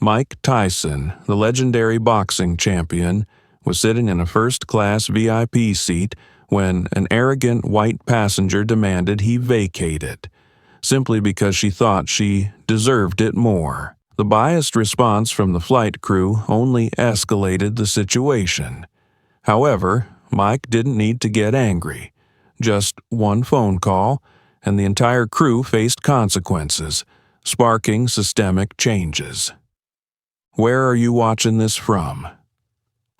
Mike Tyson, the legendary boxing champion, was sitting in a first-class VIP seat when an arrogant white passenger demanded he vacate it, simply because she thought she deserved it more. The biased response from the flight crew only escalated the situation. However, Mike didn't need to get angry. Just one phone call, and the entire crew faced consequences, sparking systemic changes. Where are you watching this from?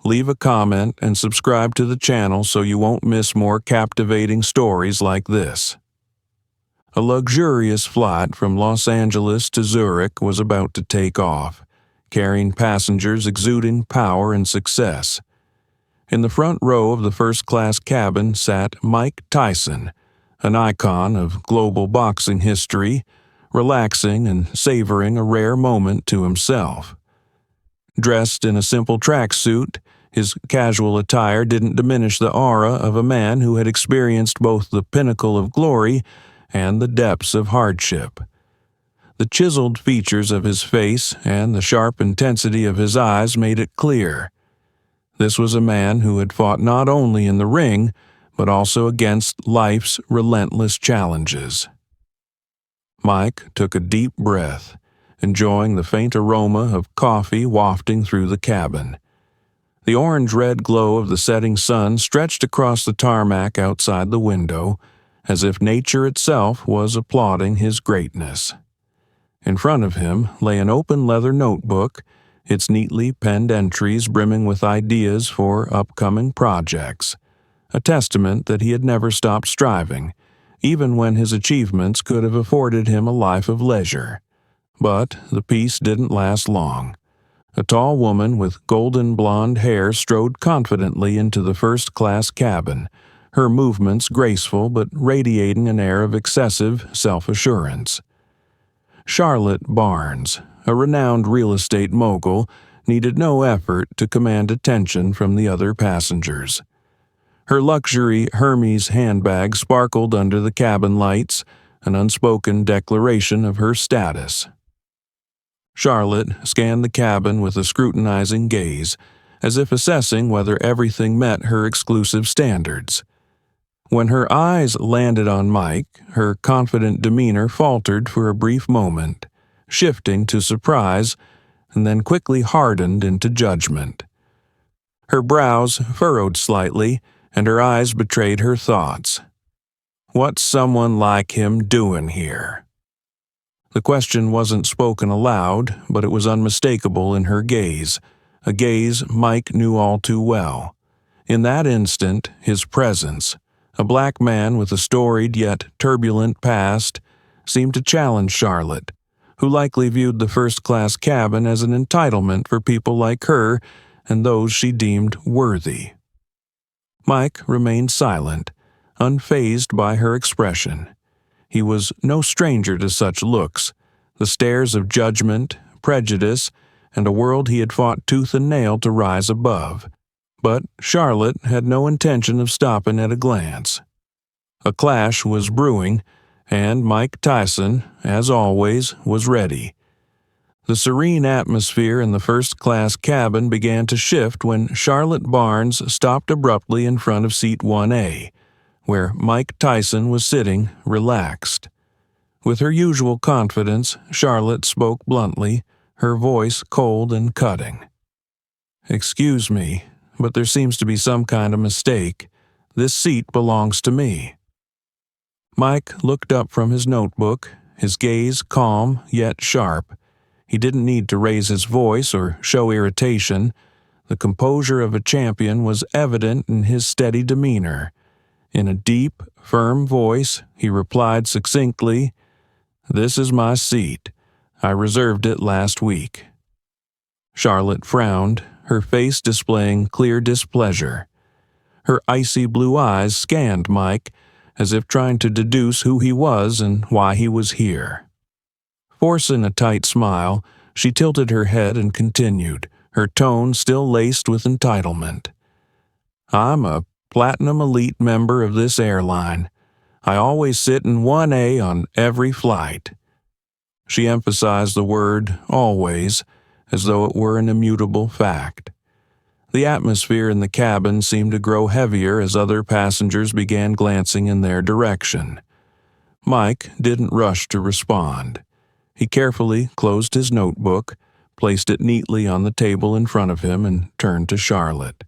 Leave a comment and subscribe to the channel so you won't miss more captivating stories like this. A luxurious flight from Los Angeles to Zurich was about to take off, carrying passengers exuding power and success. In the front row of the first-class cabin sat Mike Tyson, an icon of global boxing history, relaxing and savoring a rare moment to himself. Dressed in a simple tracksuit, his casual attire didn't diminish the aura of a man who had experienced both the pinnacle of glory and the depths of hardship. The chiseled features of his face and the sharp intensity of his eyes made it clear. This was a man who had fought not only in the ring, but also against life's relentless challenges. Mike took a deep breath, enjoying the faint aroma of coffee wafting through the cabin. The orange-red glow of the setting sun stretched across the tarmac outside the window, as if nature itself was applauding his greatness. In front of him lay an open leather notebook, its neatly penned entries brimming with ideas for upcoming projects, a testament that he had never stopped striving, even when his achievements could have afforded him a life of leisure. But the peace didn't last long. A tall woman with golden blonde hair strode confidently into the first-class cabin, her movements graceful but radiating an air of excessive self-assurance. Charlotte Barnes, a renowned real estate mogul, needed no effort to command attention from the other passengers. Her luxury Hermes handbag sparkled under the cabin lights, an unspoken declaration of her status. Charlotte scanned the cabin with a scrutinizing gaze, as if assessing whether everything met her exclusive standards. When her eyes landed on Mike, her confident demeanor faltered for a brief moment, shifting to surprise, and then quickly hardened into judgment. Her brows furrowed slightly, and her eyes betrayed her thoughts. What's someone like him doing here? The question wasn't spoken aloud, but it was unmistakable in her gaze, a gaze Mike knew all too well. In that instant, his presence, a black man with a storied yet turbulent past, seemed to challenge Charlotte, who likely viewed the first-class cabin as an entitlement for people like her and those she deemed worthy. Mike remained silent, unfazed by her expression. He was no stranger to such looks, the stares of judgment, prejudice, and a world he had fought tooth and nail to rise above. But Charlotte had no intention of stopping at a glance. A clash was brewing, and Mike Tyson, as always, was ready. The serene atmosphere in the first-class cabin began to shift when Charlotte Barnes stopped abruptly in front of seat 1A, where Mike Tyson was sitting, relaxed. With her usual confidence, Charlotte spoke bluntly, her voice cold and cutting. "Excuse me, but there seems to be some kind of mistake. This seat belongs to me." Mike looked up from his notebook, his gaze calm yet sharp. He didn't need to raise his voice or show irritation. The composure of a champion was evident in his steady demeanor. In a deep, firm voice, he replied succinctly, "This is my seat. I reserved it last week." Charlotte frowned, her face displaying clear displeasure. Her icy blue eyes scanned Mike, as if trying to deduce who he was and why he was here. Forcing a tight smile, she tilted her head and continued, her tone still laced with entitlement. "I'm a Platinum Elite member of this airline. I always sit in 1A on every flight." She emphasized the word always, as though it were an immutable fact. The atmosphere in the cabin seemed to grow heavier as other passengers began glancing in their direction. Mike didn't rush to respond. He carefully closed his notebook, placed it neatly on the table in front of him, and turned to Charlotte.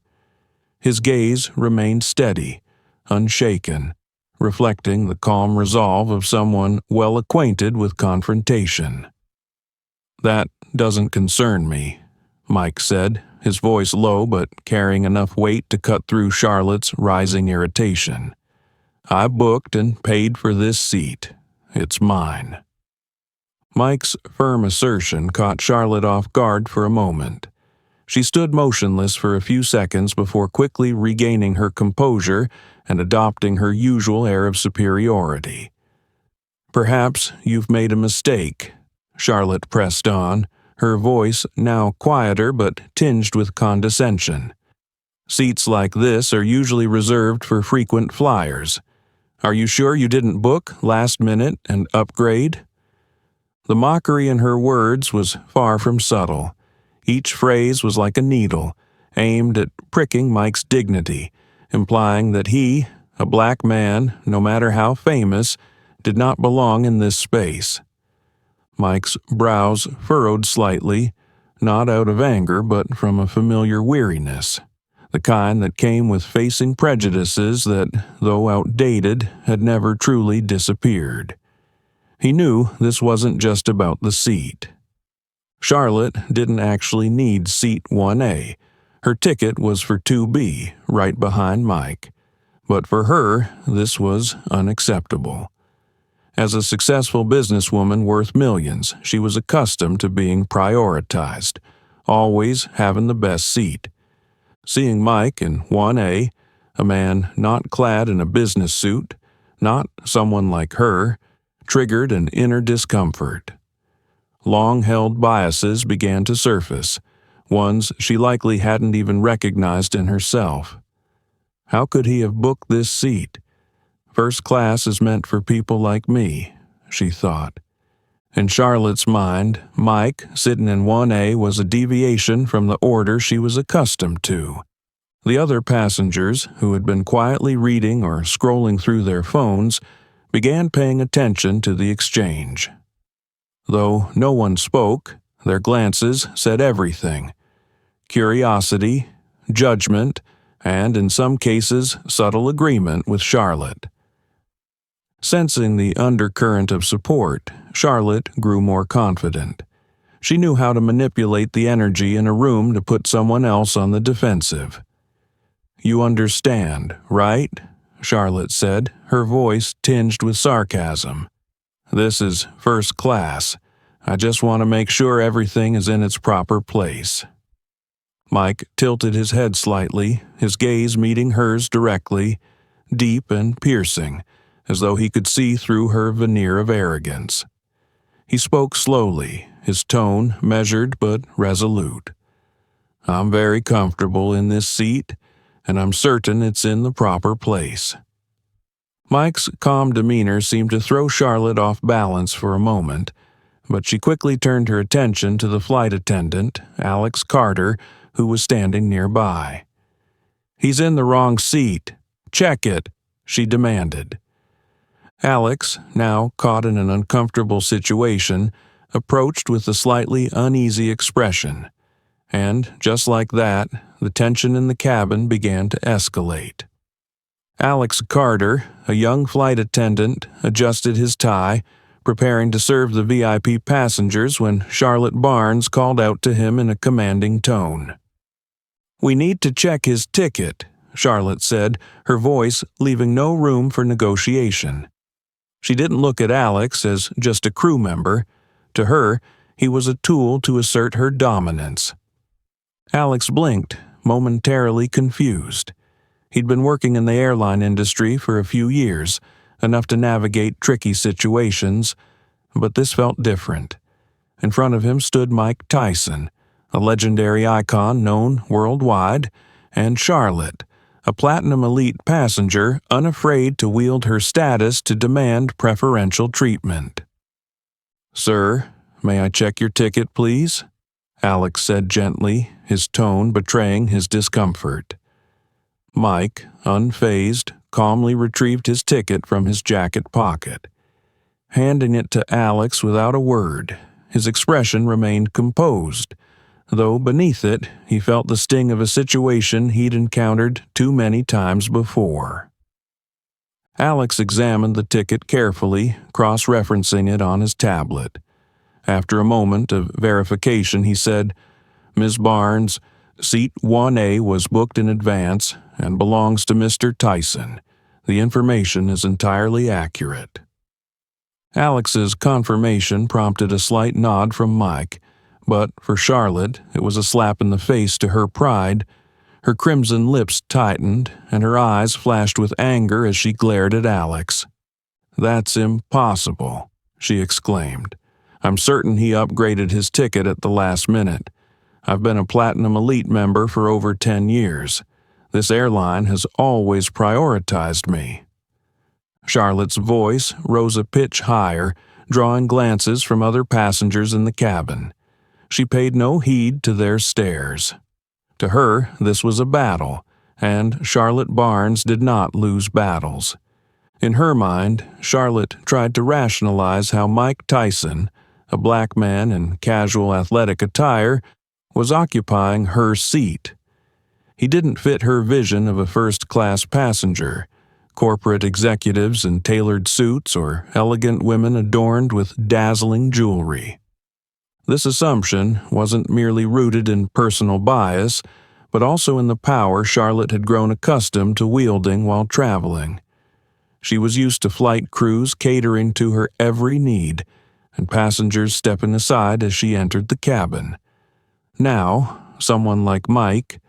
His gaze remained steady, unshaken, reflecting the calm resolve of someone well acquainted with confrontation. "That doesn't concern me," Mike said, his voice low but carrying enough weight to cut through Charlotte's rising irritation. "I booked and paid for this seat. It's mine." Mike's firm assertion caught Charlotte off guard for a moment. She stood motionless for a few seconds before quickly regaining her composure and adopting her usual air of superiority. "Perhaps you've made a mistake," Charlotte pressed on, her voice now quieter but tinged with condescension. "Seats like this are usually reserved for frequent flyers. Are you sure you didn't book last minute and upgrade?" The mockery in her words was far from subtle. Each phrase was like a needle, aimed at pricking Mike's dignity, implying that he, a black man, no matter how famous, did not belong in this space. Mike's brows furrowed slightly, not out of anger but from a familiar weariness, the kind that came with facing prejudices that, though outdated, had never truly disappeared. He knew this wasn't just about the seat. Charlotte didn't actually need seat 1A. Her ticket was for 2B, right behind Mike. But for her, this was unacceptable. As a successful businesswoman worth millions, she was accustomed to being prioritized, always having the best seat. Seeing Mike in 1A, a man not clad in a business suit, not someone like her, triggered an inner discomfort. Long-held biases began to surface, ones she likely hadn't even recognized in herself. How could he have booked this seat? First class is meant for people like me, she thought. In Charlotte's mind, Mike, sitting in 1A, was a deviation from the order she was accustomed to. The other passengers, who had been quietly reading or scrolling through their phones, began paying attention to the exchange. Though no one spoke, their glances said everything. Curiosity, judgment, and in some cases subtle agreement with Charlotte. Sensing the undercurrent of support, Charlotte grew more confident. She knew how to manipulate the energy in a room to put someone else on the defensive. "You understand, right?" Charlotte said, her voice tinged with sarcasm. "This is first class. I just want to make sure everything is in its proper place." Mike tilted his head slightly, his gaze meeting hers directly, deep and piercing, as though he could see through her veneer of arrogance. He spoke slowly, his tone measured but resolute. "I'm very comfortable in this seat, and I'm certain it's in the proper place." Mike's calm demeanor seemed to throw Charlotte off balance for a moment, but she quickly turned her attention to the flight attendant, Alex Carter, who was standing nearby. "He's in the wrong seat. Check it," she demanded. Alex, now caught in an uncomfortable situation, approached with a slightly uneasy expression. And, just like that, the tension in the cabin began to escalate. Alex Carter, a young flight attendant, adjusted his tie, preparing to serve the VIP passengers when Charlotte Barnes called out to him in a commanding tone. "We need to check his ticket," Charlotte said, her voice leaving no room for negotiation. She didn't look at Alex as just a crew member. To her, he was a tool to assert her dominance. Alex blinked, momentarily confused. He'd been working in the airline industry for a few years, enough to navigate tricky situations, but this felt different. In front of him stood Mike Tyson, a legendary icon known worldwide, and Charlotte, a platinum elite passenger unafraid to wield her status to demand preferential treatment. "Sir, may I check your ticket, please?" Alex said gently, his tone betraying his discomfort. Mike, unfazed, calmly retrieved his ticket from his jacket pocket. Handing it to Alex without a word, his expression remained composed, though beneath it he felt the sting of a situation he'd encountered too many times before. Alex examined the ticket carefully, cross-referencing it on his tablet. After a moment of verification, he said, "Ms. Barnes, seat 1A was booked in advance and belongs to Mr. Tyson. The information is entirely accurate." Alex's confirmation prompted a slight nod from Mike, but for Charlotte it was a slap in the face to her pride. Her crimson lips tightened, and her eyes flashed with anger as she glared at Alex. "That's impossible," she exclaimed. "I'm certain he upgraded his ticket at the last minute. I've been a Platinum Elite member for over 10 years. This airline has always prioritized me." Charlotte's voice rose a pitch higher, drawing glances from other passengers in the cabin. She paid no heed to their stares. To her, this was a battle, and Charlotte Barnes did not lose battles. In her mind, Charlotte tried to rationalize how Mike Tyson, a black man in casual athletic attire, was occupying her seat. He didn't fit her vision of a first-class passenger, corporate executives in tailored suits or elegant women adorned with dazzling jewelry. This assumption wasn't merely rooted in personal bias, but also in the power Charlotte had grown accustomed to wielding while traveling. She was used to flight crews catering to her every need, and passengers stepping aside as she entered the cabin. Now, someone like Mike,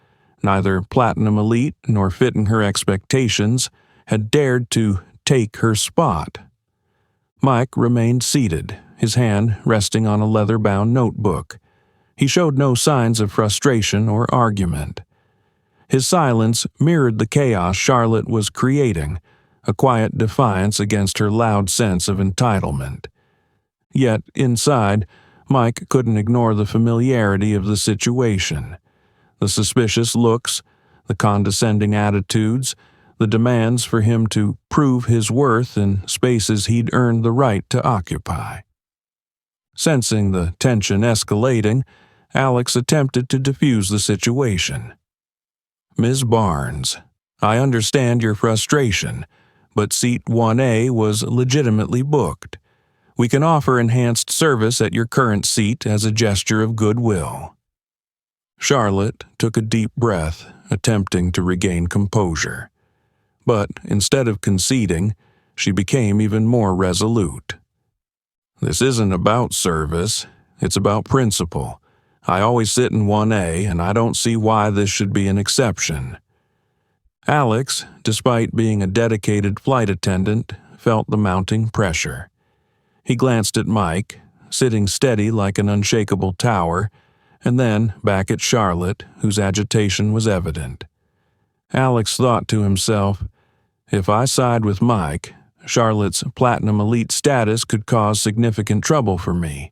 neither Platinum Elite nor fitting her expectations, had dared to take her spot. Mike remained seated, his hand resting on a leather-bound notebook. He showed no signs of frustration or argument. His silence mirrored the chaos Charlotte was creating, a quiet defiance against her loud sense of entitlement. Yet, inside, Mike couldn't ignore the familiarity of the situation. The suspicious looks, the condescending attitudes, the demands for him to prove his worth in spaces he'd earned the right to occupy. Sensing the tension escalating, Alex attempted to defuse the situation. "Ms. Barnes, I understand your frustration, but seat 1A was legitimately booked. We can offer enhanced service at your current seat as a gesture of goodwill." Charlotte took a deep breath, attempting to regain composure. But instead of conceding, she became even more resolute. "This isn't about service, it's about principle. I always sit in 1A, and I don't see why this should be an exception." Alex, despite being a dedicated flight attendant, felt the mounting pressure. He glanced at Mike, sitting steady like an unshakable tower, and then back at Charlotte, whose agitation was evident. Alex thought to himself, "If I side with Mike, Charlotte's Platinum Elite status could cause significant trouble for me.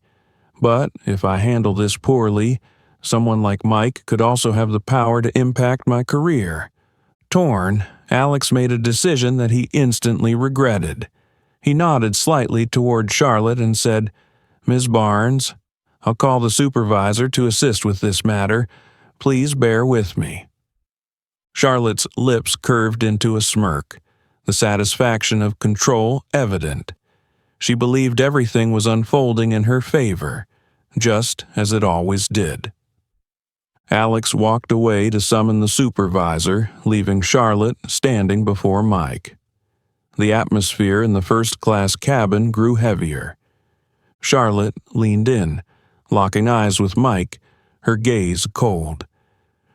But if I handle this poorly, someone like Mike could also have the power to impact my career." Torn, Alex made a decision that he instantly regretted. He nodded slightly toward Charlotte and said, "Ms. Barnes, I'll call the supervisor to assist with this matter. Please bear with me." Charlotte's lips curved into a smirk, the satisfaction of control evident. She believed everything was unfolding in her favor, just as it always did. Alex walked away to summon the supervisor, leaving Charlotte standing before Mike. The atmosphere in the first-class cabin grew heavier. Charlotte leaned in, locking eyes with Mike, her gaze cold.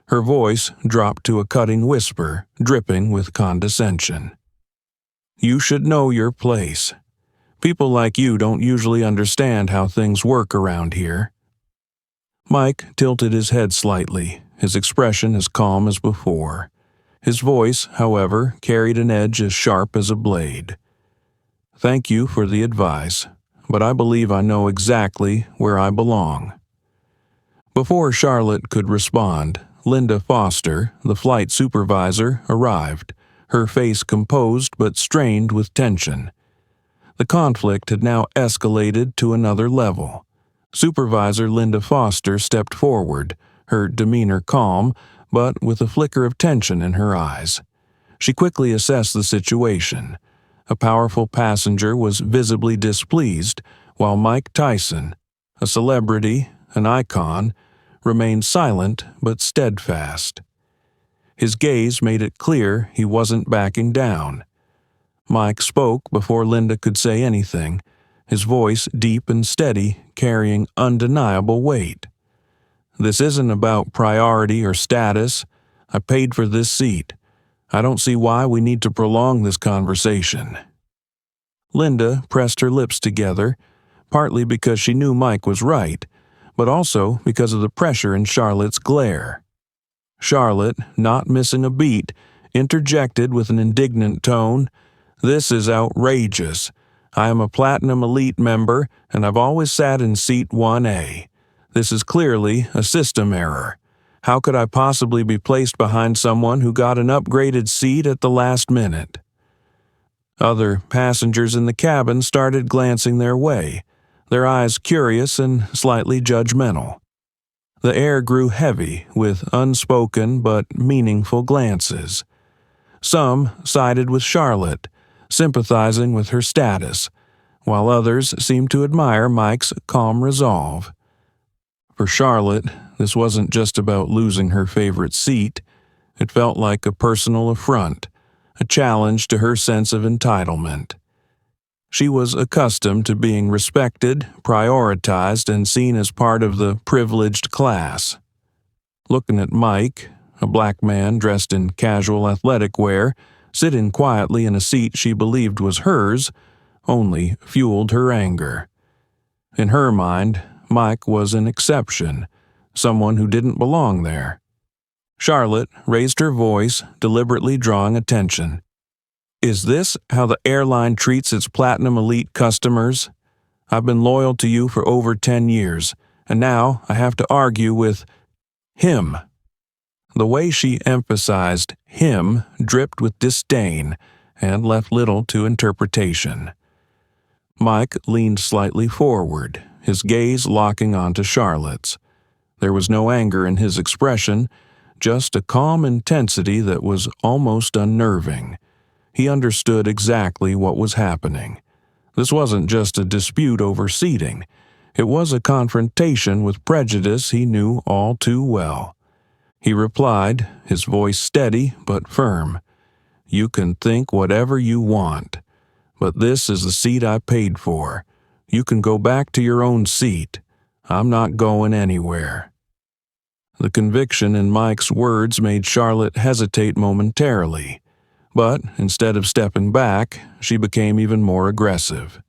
Her voice dropped to a cutting whisper, dripping with condescension. "You should know your place. People like you don't usually understand how things work around here." Mike tilted his head slightly, his expression as calm as before. His voice, however, carried an edge as sharp as a blade. "Thank you for the advice, but I believe I know exactly where I belong." Before Charlotte could respond, Linda Foster, the flight supervisor, arrived, her face composed but strained with tension. The conflict had now escalated to another level. Supervisor Linda Foster stepped forward, her demeanor calm, but with a flicker of tension in her eyes. She quickly assessed the situation. A powerful passenger was visibly displeased, while Mike Tyson, a celebrity, an icon, remained silent but steadfast. His gaze made it clear he wasn't backing down. Mike spoke before Linda could say anything, his voice deep and steady, carrying undeniable weight. "This isn't about priority or status. I paid for this seat. I don't see why we need to prolong this conversation." Linda pressed her lips together, partly because she knew Mike was right, but also because of the pressure in Charlotte's glare. Charlotte, not missing a beat, interjected with an indignant tone, "This is outrageous. I am a Platinum Elite member, and I've always sat in seat 1A. This is clearly a system error. How could I possibly be placed behind someone who got an upgraded seat at the last minute?" Other passengers in the cabin started glancing their way, their eyes curious and slightly judgmental. The air grew heavy with unspoken but meaningful glances. Some sided with Charlotte, sympathizing with her status, while others seemed to admire Mike's calm resolve. For Charlotte, this wasn't just about losing her favorite seat. It felt like a personal affront, a challenge to her sense of entitlement. She was accustomed to being respected, prioritized, and seen as part of the privileged class. Looking at Mike, a black man dressed in casual athletic wear, sitting quietly in a seat she believed was hers, only fueled her anger. In her mind, Mike was an exception, someone who didn't belong there. Charlotte raised her voice, deliberately drawing attention. "Is this how the airline treats its Platinum Elite customers? I've been loyal to you for over 10 years, and now I have to argue with him." The way she emphasized him dripped with disdain and left little to interpretation. Mike leaned slightly forward, his gaze locking onto Charlotte's. There was no anger in his expression, just a calm intensity that was almost unnerving. He understood exactly what was happening. This wasn't just a dispute over seating. It was a confrontation with prejudice he knew all too well. He replied, his voice steady but firm, "You can think whatever you want, but this is the seat I paid for. You can go back to your own seat. I'm not going anywhere." The conviction in Mike's words made Charlotte hesitate momentarily. But instead of stepping back, she became even more aggressive.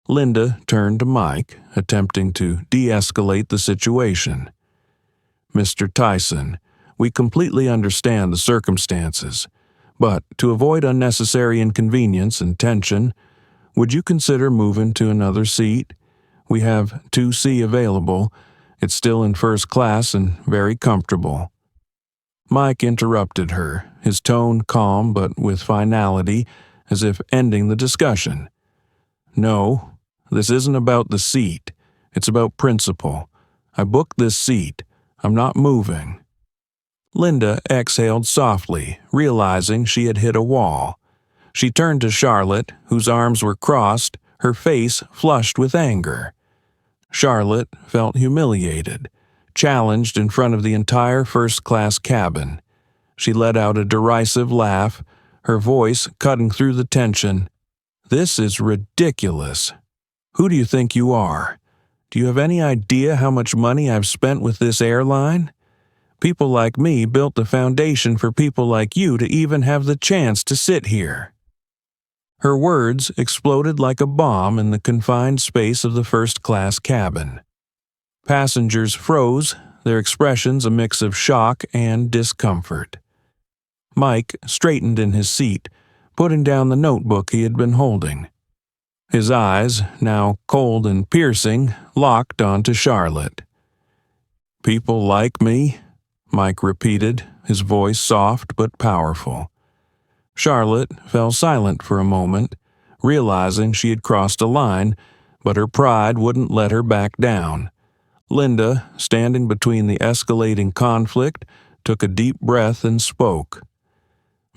Linda turned to Mike, attempting to de-escalate the situation. "Mr. Tyson, we completely understand the circumstances, but to avoid unnecessary inconvenience and tension, would you consider moving to another seat? We have 2C available. It's still in first class and very comfortable." Mike interrupted her, his tone calm but with finality, as if ending the discussion. "No, this isn't about the seat. It's about principle. I booked this seat. I'm not moving." Linda exhaled softly, realizing she had hit a wall. She turned to Charlotte, whose arms were crossed, her face flushed with anger. Charlotte felt humiliated, challenged in front of the entire first-class cabin. She let out a derisive laugh, her voice cutting through the tension. "This is ridiculous. Who do you think you are? Do you have any idea how much money I've spent with this airline? People like me built the foundation for people like you to even have the chance to sit here." Her words exploded like a bomb in the confined space of the first-class cabin. Passengers froze, their expressions a mix of shock and discomfort. Mike straightened in his seat, putting down the notebook he had been holding. His eyes, now cold and piercing, locked onto Charlotte. People like me? Mike repeated, his voice soft but powerful. Charlotte fell silent for a moment, realizing she had crossed a line, but her pride wouldn't let her back down. Linda, standing between the escalating conflict, took a deep breath and spoke.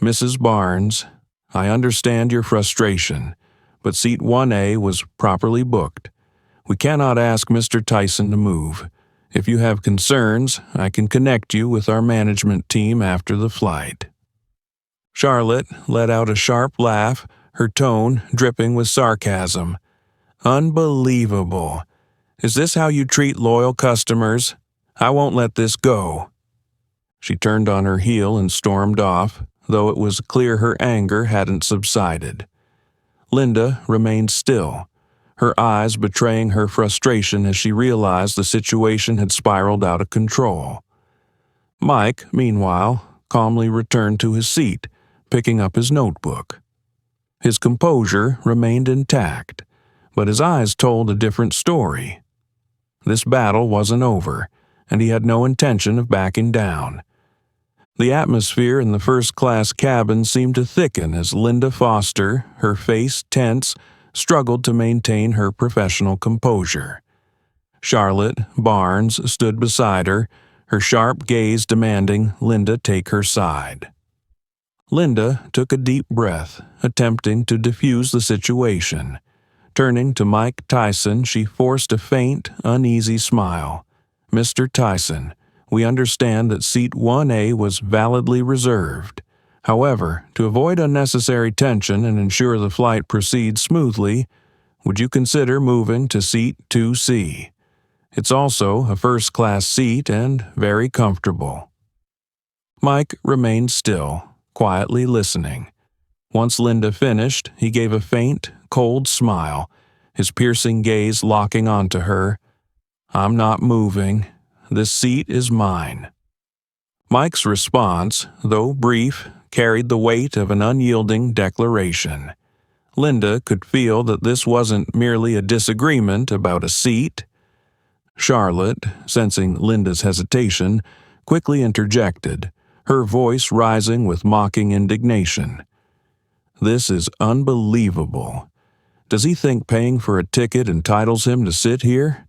Mrs. Barnes, I understand your frustration, but seat 1A was properly booked. We cannot ask Mr. Tyson to move. If you have concerns, I can connect you with our management team after the flight. Charlotte let out a sharp laugh, her tone dripping with sarcasm. Unbelievable. Is this how you treat loyal customers? I won't let this go. She turned on her heel and stormed off, though it was clear her anger hadn't subsided. Linda remained still, her eyes betraying her frustration as she realized the situation had spiraled out of control. Mike, meanwhile, calmly returned to his seat, picking up his notebook. His composure remained intact, but his eyes told a different story. This battle wasn't over, and he had no intention of backing down. The atmosphere in the first-class cabin seemed to thicken as Linda Foster, her face tense, struggled to maintain her professional composure. Charlotte Barnes stood beside her, her sharp gaze demanding Linda take her side. Linda took a deep breath, attempting to diffuse the situation. Turning to Mike Tyson, she forced a faint, uneasy smile. Mr. Tyson, we understand that seat 1A was validly reserved. However, to avoid unnecessary tension and ensure the flight proceeds smoothly, would you consider moving to seat 2C? It's also a first-class seat and very comfortable. Mike remained still, quietly listening. Once Linda finished, he gave a faint, cold smile, his piercing gaze locking onto her. I'm not moving. This seat is mine. Mike's response, though brief, carried the weight of an unyielding declaration. Linda could feel that this wasn't merely a disagreement about a seat. Charlotte, sensing Linda's hesitation, quickly interjected, her voice rising with mocking indignation. This is unbelievable. Does he think paying for a ticket entitles him to sit here?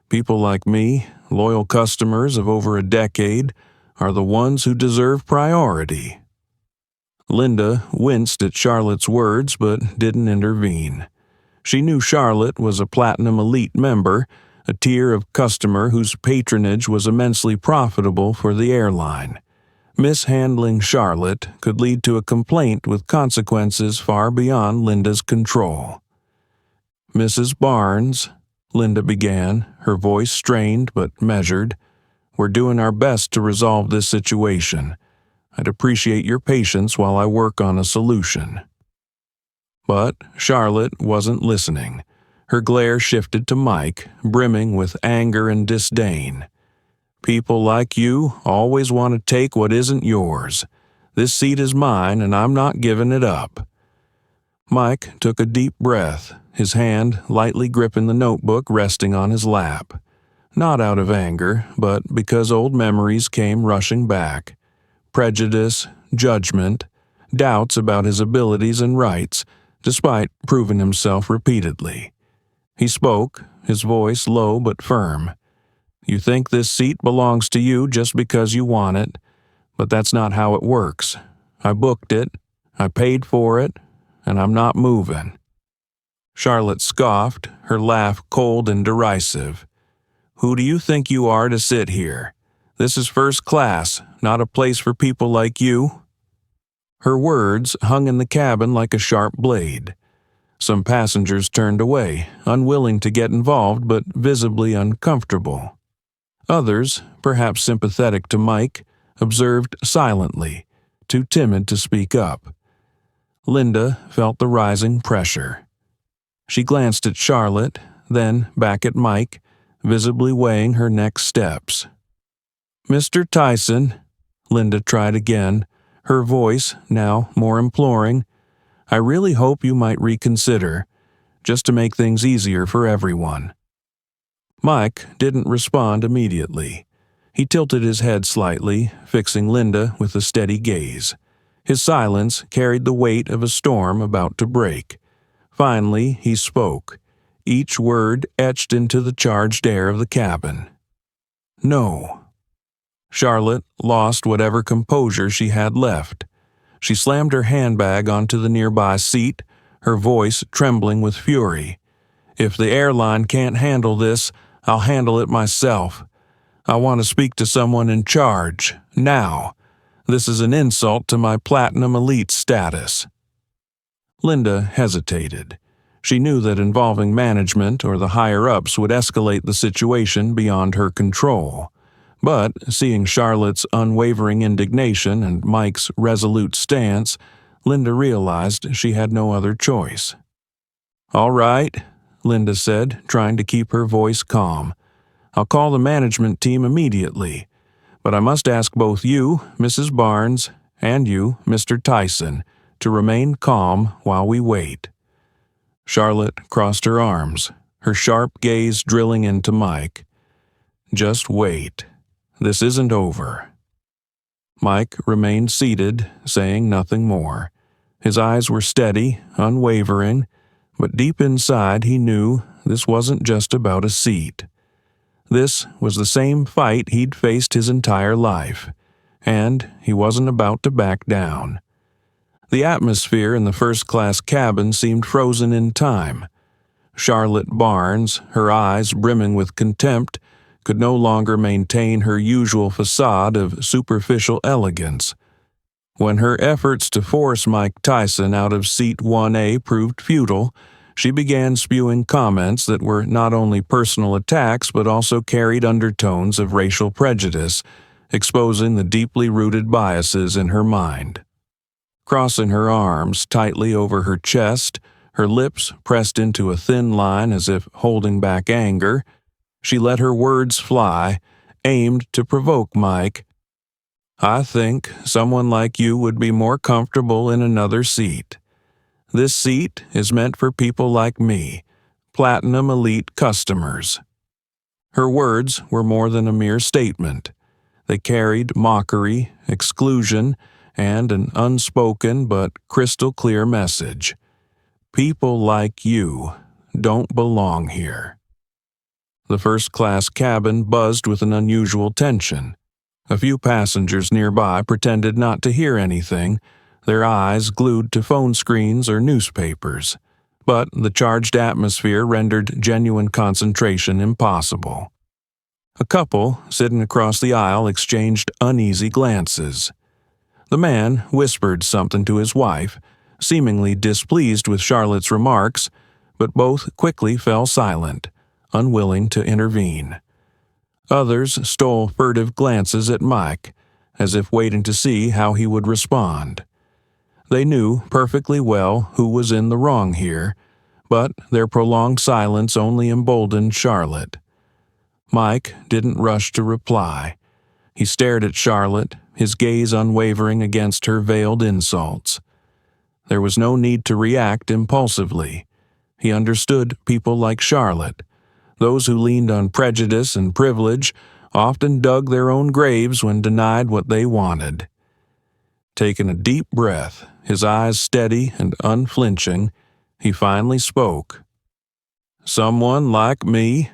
People like me, loyal customers of over a decade, are the ones who deserve priority. Linda winced at Charlotte's words but didn't intervene. She knew Charlotte was a Platinum Elite member, a tier of customer whose patronage was immensely profitable for the airline. Mishandling Charlotte could lead to a complaint with consequences far beyond Linda's control. Mrs. Barnes, Linda began, her voice strained but measured, we're doing our best to resolve this situation. I'd appreciate your patience while I work on a solution. But Charlotte wasn't listening. Her glare shifted to Mike, brimming with anger and disdain. People like you always want to take what isn't yours. This seat is mine, and I'm not giving it up. Mike took a deep breath, his hand lightly gripping the notebook resting on his lap. Not out of anger, but because old memories came rushing back. Prejudice, judgment, doubts about his abilities and rights, despite proving himself repeatedly. He spoke, his voice low but firm. You think this seat belongs to you just because you want it, but that's not how it works. I booked it, I paid for it, and I'm not moving. Charlotte scoffed, her laugh cold and derisive. Who do you think you are to sit here? This is first class, not a place for people like you. Her words hung in the cabin like a sharp blade. Some passengers turned away, unwilling to get involved but visibly uncomfortable. Others, perhaps sympathetic to Mike, observed silently, too timid to speak up. Linda felt the rising pressure. She glanced at Charlotte, then back at Mike, visibly weighing her next steps. Mr. Tyson, Linda tried again, her voice now more imploring. I really hope you might reconsider, just to make things easier for everyone. Mike didn't respond immediately. He tilted his head slightly, fixing Linda with a steady gaze. His silence carried the weight of a storm about to break. Finally, he spoke, each word etched into the charged air of the cabin. No. Charlotte lost whatever composure she had left. She slammed her handbag onto the nearby seat, her voice trembling with fury. If the airline can't handle this, I'll handle it myself. I want to speak to someone in charge, now. This is an insult to my Platinum Elite status. Linda hesitated. She knew that involving management or the higher-ups would escalate the situation beyond her control. But, seeing Charlotte's unwavering indignation and Mike's resolute stance, Linda realized she had no other choice. "All right," Linda said, trying to keep her voice calm. "I'll call the management team immediately. But I must ask both you, Mrs. Barnes, and you, Mr. Tyson, to remain calm while we wait." Charlotte crossed her arms, her sharp gaze drilling into Mike. "Just wait. This isn't over." Mike remained seated, saying nothing more. His eyes were steady, unwavering, but deep inside he knew this wasn't just about a seat. This was the same fight he'd faced his entire life, and he wasn't about to back down. The atmosphere in the first-class cabin seemed frozen in time. Charlotte Barnes, her eyes brimming with contempt, could no longer maintain her usual facade of superficial elegance. When her efforts to force Mike Tyson out of Seat 1A proved futile, she began spewing comments that were not only personal attacks but also carried undertones of racial prejudice, exposing the deeply rooted biases in her mind. Crossing her arms tightly over her chest, her lips pressed into a thin line as if holding back anger, she let her words fly, aimed to provoke Mike. "I think someone like you would be more comfortable in another seat. This seat is meant for people like me, Platinum Elite customers." Her words were more than a mere statement. They carried mockery, exclusion, and an unspoken but crystal-clear message. People like you don't belong here. The first-class cabin buzzed with an unusual tension. A few passengers nearby pretended not to hear anything, their eyes glued to phone screens or newspapers. But the charged atmosphere rendered genuine concentration impossible. A couple, sitting across the aisle, exchanged uneasy glances. The man whispered something to his wife, seemingly displeased with Charlotte's remarks, but both quickly fell silent, unwilling to intervene. Others stole furtive glances at Mike, as if waiting to see how he would respond. They knew perfectly well who was in the wrong here, but their prolonged silence only emboldened Charlotte. Mike didn't rush to reply. He stared at Charlotte, his gaze unwavering against her veiled insults. There was no need to react impulsively. He understood people like Charlotte. Those who leaned on prejudice and privilege often dug their own graves when denied what they wanted. Taking a deep breath, his eyes steady and unflinching, he finally spoke. "Someone like me,"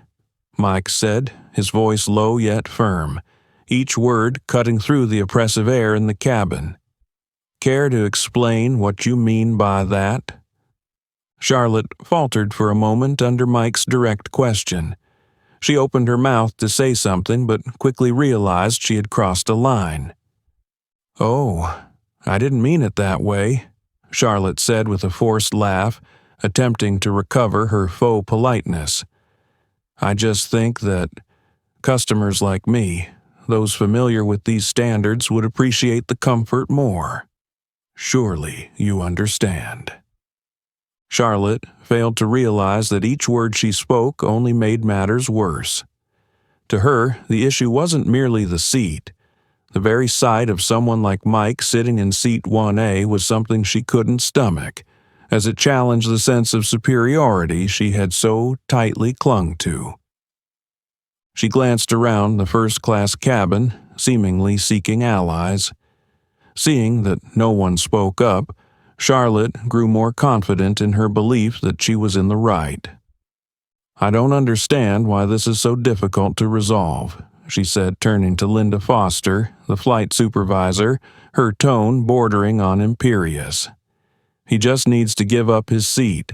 Mike said, his voice low yet firm, each word cutting through the oppressive air in the cabin. "Care to explain what you mean by that?" Charlotte faltered for a moment under Mike's direct question. She opened her mouth to say something, but quickly realized she had crossed a line. "Oh, I didn't mean it that way," Charlotte said with a forced laugh, attempting to recover her faux politeness. "I just think that customers like me, those familiar with these standards, would appreciate the comfort more. Surely you understand." Charlotte failed to realize that each word she spoke only made matters worse. To her, the issue wasn't merely the seat. The very sight of someone like Mike sitting in Seat 1A was something she couldn't stomach, as it challenged the sense of superiority she had so tightly clung to. She glanced around the first-class cabin, seemingly seeking allies. Seeing that no one spoke up, Charlotte grew more confident in her belief that she was in the right. "I don't understand why this is so difficult to resolve," she said, turning to Linda Foster, the flight supervisor, her tone bordering on imperious. "He just needs to give up his seat.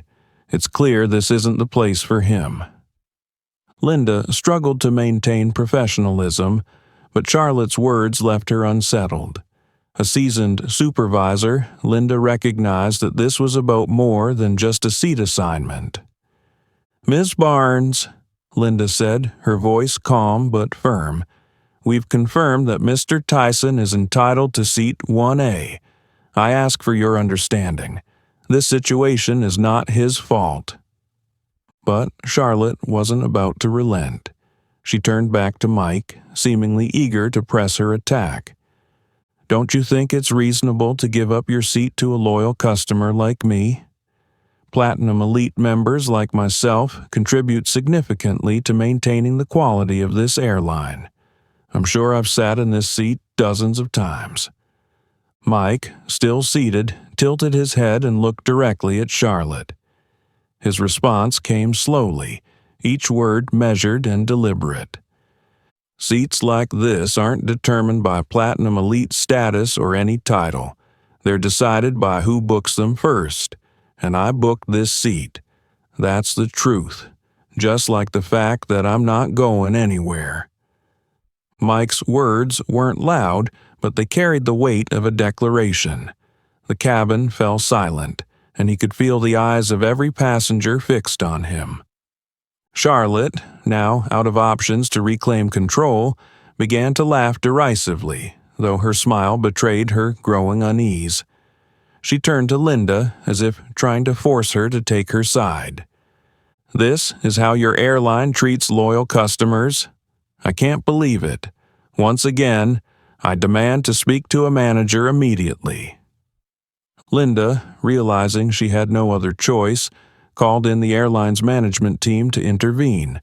It's clear this isn't the place for him." Linda struggled to maintain professionalism, but Charlotte's words left her unsettled. A seasoned supervisor, Linda recognized that this was about more than just a seat assignment. "Miss Barnes," Linda said, her voice calm but firm, "we've confirmed that Mr. Tyson is entitled to seat 1A. I ask for your understanding. This situation is not his fault." But Charlotte wasn't about to relent. She turned back to Mike, seemingly eager to press her attack. "Don't you think it's reasonable to give up your seat to a loyal customer like me? Platinum Elite members like myself contribute significantly to maintaining the quality of this airline. I'm sure I've sat in this seat dozens of times." Mike, still seated, tilted his head and looked directly at Charlotte. His response came slowly, each word measured and deliberate. "Seats like this aren't determined by Platinum Elite status or any title. They're decided by who books them first, and I booked this seat. That's the truth, just like the fact that I'm not going anywhere." Mike's words weren't loud, but they carried the weight of a declaration. The cabin fell silent, and he could feel the eyes of every passenger fixed on him. Charlotte, now out of options to reclaim control, began to laugh derisively, though her smile betrayed her growing unease. She turned to Linda as if trying to force her to take her side. "This is how your airline treats loyal customers? I can't believe it. Once again, I demand to speak to a manager immediately." Linda, realizing she had no other choice, called in the airline's management team to intervene.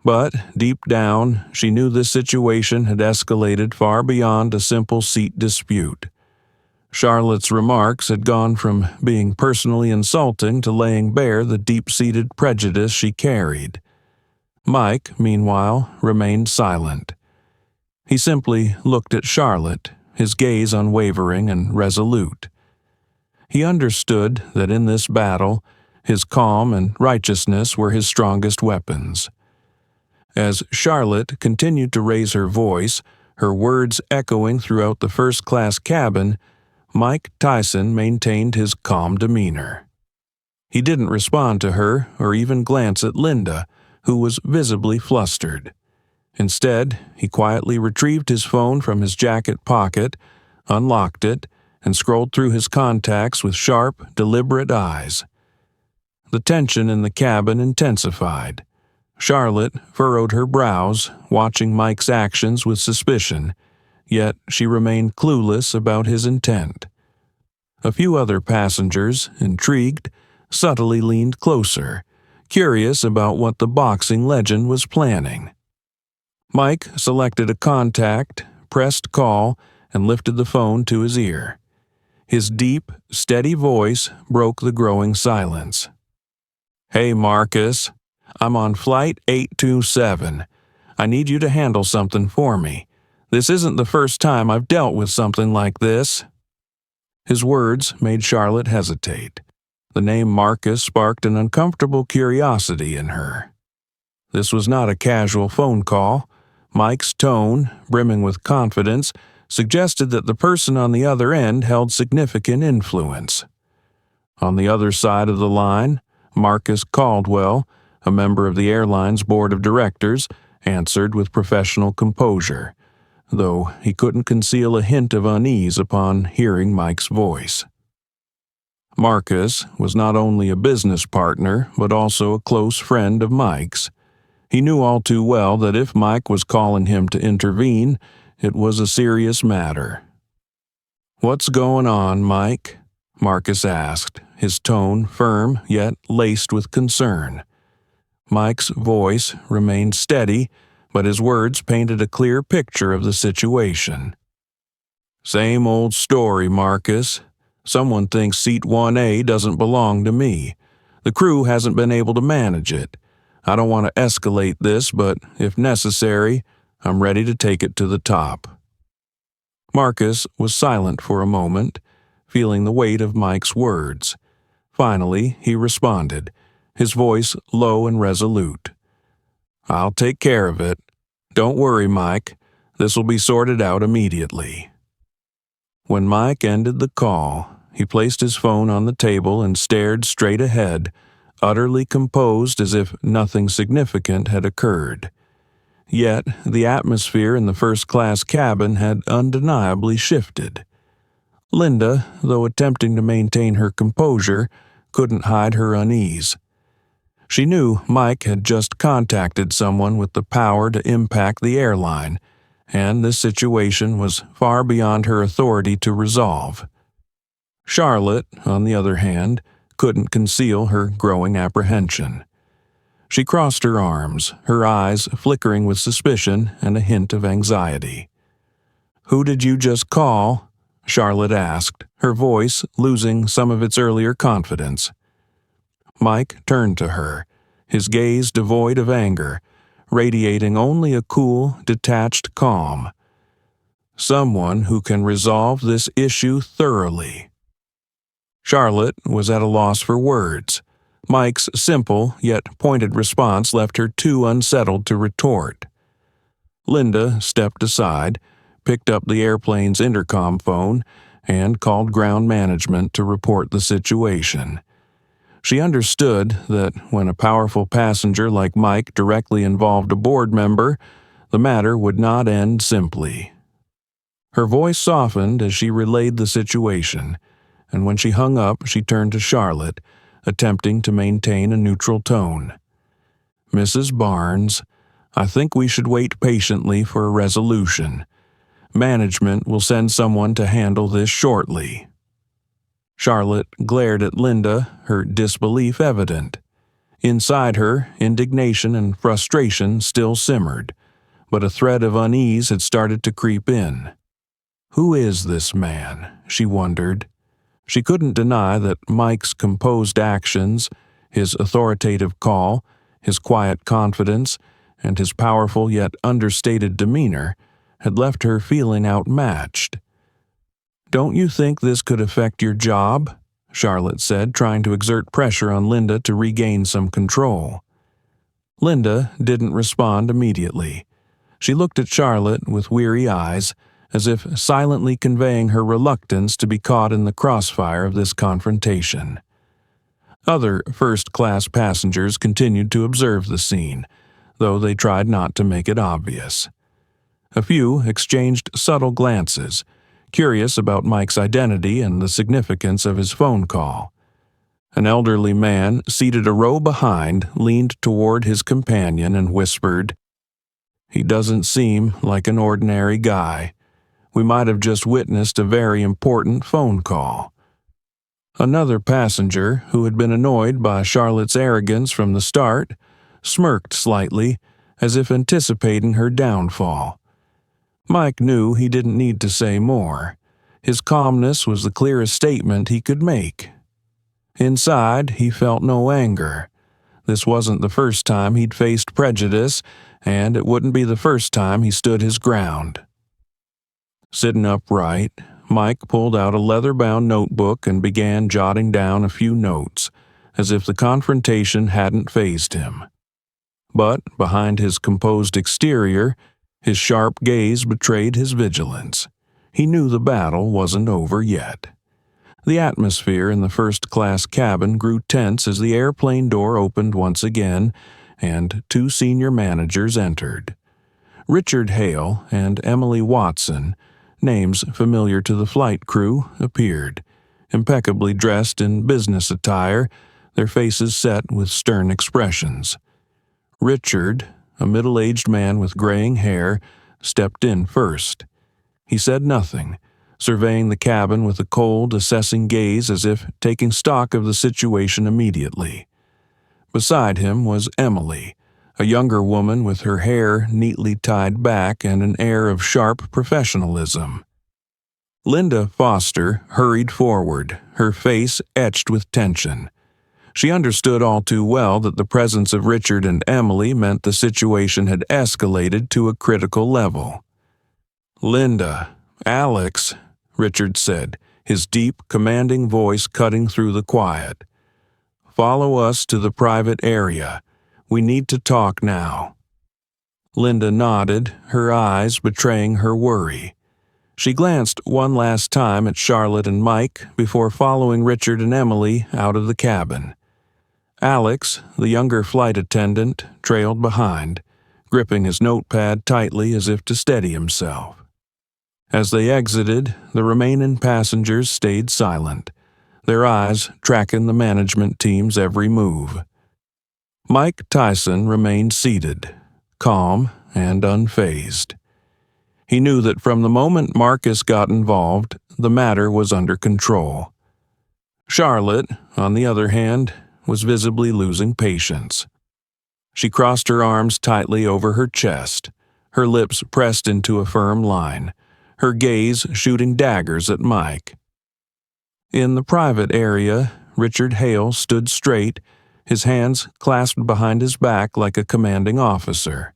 But, deep down, she knew this situation had escalated far beyond a simple seat dispute. Charlotte's remarks had gone from being personally insulting to laying bare the deep-seated prejudice she carried. Mike, meanwhile, remained silent. He simply looked at Charlotte, his gaze unwavering and resolute. He understood that in this battle, his calm and righteousness were his strongest weapons. As Charlotte continued to raise her voice, her words echoing throughout the first-class cabin, Mike Tyson maintained his calm demeanor. He didn't respond to her or even glance at Linda, who was visibly flustered. Instead, he quietly retrieved his phone from his jacket pocket, unlocked it, and scrolled through his contacts with sharp, deliberate eyes. The tension in the cabin intensified. Charlotte furrowed her brows, watching Mike's actions with suspicion, yet she remained clueless about his intent. A few other passengers, intrigued, subtly leaned closer, curious about what the boxing legend was planning. Mike selected a contact, pressed call, and lifted the phone to his ear. His deep, steady voice broke the growing silence. "Hey, Marcus. I'm on Flight 827. I need you to handle something for me. This isn't the first time I've dealt with something like this." His words made Charlotte hesitate. The name Marcus sparked an uncomfortable curiosity in her. This was not a casual phone call. Mike's tone, brimming with confidence, suggested that the person on the other end held significant influence. On the other side of the line, Marcus Caldwell, a member of the airline's board of directors, answered with professional composure, though he couldn't conceal a hint of unease upon hearing Mike's voice. Marcus was not only a business partner, but also a close friend of Mike's. He knew all too well that if Mike was calling him to intervene, it was a serious matter. "What's going on, Mike?" Marcus asked, his tone firm yet laced with concern. Mike's voice remained steady, but his words painted a clear picture of the situation. "Same old story, Marcus. Someone thinks Seat 1A doesn't belong to me. The crew hasn't been able to manage it. I don't want to escalate this, but if necessary, I'm ready to take it to the top." Marcus was silent for a moment, feeling the weight of Mike's words. Finally, he responded, his voice low and resolute. "I'll take care of it. Don't worry, Mike. This will be sorted out immediately." When Mike ended the call, he placed his phone on the table and stared straight ahead, utterly composed as if nothing significant had occurred. Yet, the atmosphere in the first-class cabin had undeniably shifted. Linda, though attempting to maintain her composure, couldn't hide her unease. She knew Mike had just contacted someone with the power to impact the airline, and this situation was far beyond her authority to resolve. Charlotte, on the other hand, couldn't conceal her growing apprehension. She crossed her arms, her eyes flickering with suspicion and a hint of anxiety. "Who did you just call?" Charlotte asked, her voice losing some of its earlier confidence. Mike turned to her, his gaze devoid of anger, radiating only a cool, detached calm. "Someone who can resolve this issue thoroughly." Charlotte was at a loss for words. Mike's simple yet pointed response left her too unsettled to retort. Linda stepped aside, picked up the airplane's intercom phone, and called ground management to report the situation. She understood that when a powerful passenger like Mike directly involved a board member, the matter would not end simply. Her voice softened as she relayed the situation, and when she hung up, she turned to Charlotte, attempting to maintain a neutral tone. "Mrs. Barnes, I think we should wait patiently for a resolution. Management will send someone to handle this shortly." Charlotte glared at Linda, her disbelief evident. Inside her, indignation and frustration still simmered, but a thread of unease had started to creep in. Who is this man? She wondered. She couldn't deny that Mike's composed actions, his authoritative call, his quiet confidence, and his powerful yet understated demeanor had left her feeling outmatched. "Don't you think this could affect your job?" Charlotte said, trying to exert pressure on Linda to regain some control. Linda didn't respond immediately. She looked at Charlotte with weary eyes, as if silently conveying her reluctance to be caught in the crossfire of this confrontation. Other first-class passengers continued to observe the scene, though they tried not to make it obvious. A few exchanged subtle glances, curious about Mike's identity and the significance of his phone call. An elderly man, seated a row behind, leaned toward his companion and whispered, "He doesn't seem like an ordinary guy. We might have just witnessed a very important phone call." Another passenger, who had been annoyed by Charlotte's arrogance from the start, smirked slightly, as if anticipating her downfall. Mike knew he didn't need to say more. His calmness was the clearest statement he could make. Inside, he felt no anger. This wasn't the first time he'd faced prejudice, and it wouldn't be the first time he stood his ground. Sitting upright, Mike pulled out a leather-bound notebook and began jotting down a few notes, as if the confrontation hadn't fazed him. But behind his composed exterior, his sharp gaze betrayed his vigilance. He knew the battle wasn't over yet. The atmosphere in the first-class cabin grew tense as the airplane door opened once again, and two senior managers entered. Richard Hale and Emily Watson, names familiar to the flight crew, appeared, impeccably dressed in business attire, their faces set with stern expressions. Richard, a middle-aged man with graying hair, stepped in first. He said nothing, surveying the cabin with a cold, assessing gaze as if taking stock of the situation immediately. Beside him was Emily, a younger woman with her hair neatly tied back and an air of sharp professionalism. Linda Foster hurried forward, her face etched with tension. She understood all too well that the presence of Richard and Emily meant the situation had escalated to a critical level. "Linda, Alex," Richard said, his deep, commanding voice cutting through the quiet. "Follow us to the private area. We need to talk now." Linda nodded, her eyes betraying her worry. She glanced one last time at Charlotte and Mike before following Richard and Emily out of the cabin. Alex, the younger flight attendant, trailed behind, gripping his notepad tightly as if to steady himself. As they exited, the remaining passengers stayed silent, their eyes tracking the management team's every move. Mike Tyson remained seated, calm and unfazed. He knew that from the moment Marcus got involved, the matter was under control. Charlotte, on the other hand, was visibly losing patience. She crossed her arms tightly over her chest, her lips pressed into a firm line, her gaze shooting daggers at Mike. In the private area, Richard Hale stood straight, his hands clasped behind his back like a commanding officer.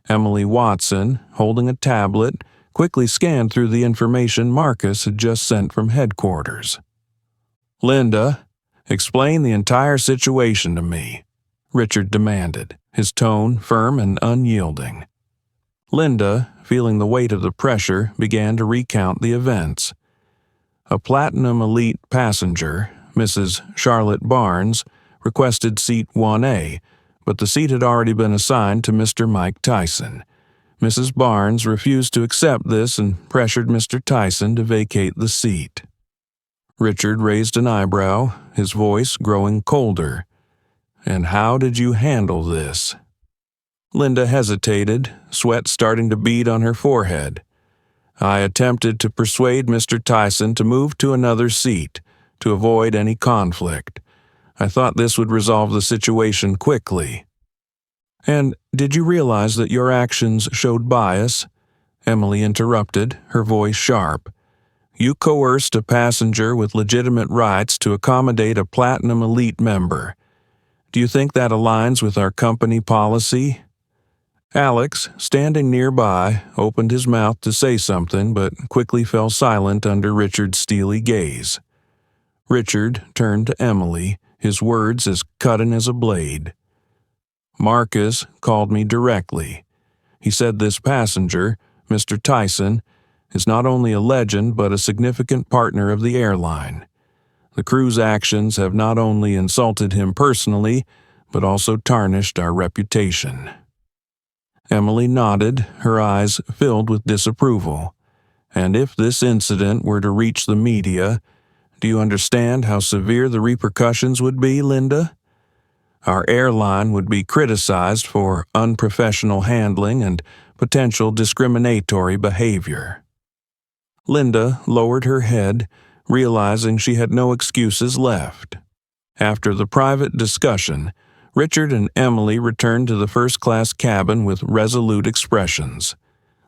Emily Watson, holding a tablet, quickly scanned through the information Marcus had just sent from headquarters. "Linda, explain the entire situation to me," Richard demanded, his tone firm and unyielding. Linda, feeling the weight of the pressure, began to recount the events. A Platinum Elite passenger, Mrs. Charlotte Barnes, requested seat 1A, but the seat had already been assigned to Mr. Mike Tyson. Mrs. Barnes refused to accept this and pressured Mr. Tyson to vacate the seat. Richard raised an eyebrow, his voice growing colder. "And how did you handle this?" Linda hesitated, sweat starting to bead on her forehead. "I attempted to persuade Mr. Tyson to move to another seat, to avoid any conflict. I thought this would resolve the situation quickly." "And did you realize that your actions showed bias?" Emily interrupted, her voice sharp. "You coerced a passenger with legitimate rights to accommodate a Platinum Elite member. Do you think that aligns with our company policy?" Alex, standing nearby, opened his mouth to say something but quickly fell silent under Richard's steely gaze. Richard turned to Emily, his words as cutting as a blade. "Marcus called me directly. He said this passenger, Mr. Tyson, is not only a legend but a significant partner of the airline. The crew's actions have not only insulted him personally, but also tarnished our reputation." Emily nodded, her eyes filled with disapproval. "And if this incident were to reach the media, do you understand how severe the repercussions would be, Linda? Our airline would be criticized for unprofessional handling and potential discriminatory behavior." Linda lowered her head, realizing she had no excuses left. After the private discussion, Richard and Emily returned to the first-class cabin with resolute expressions.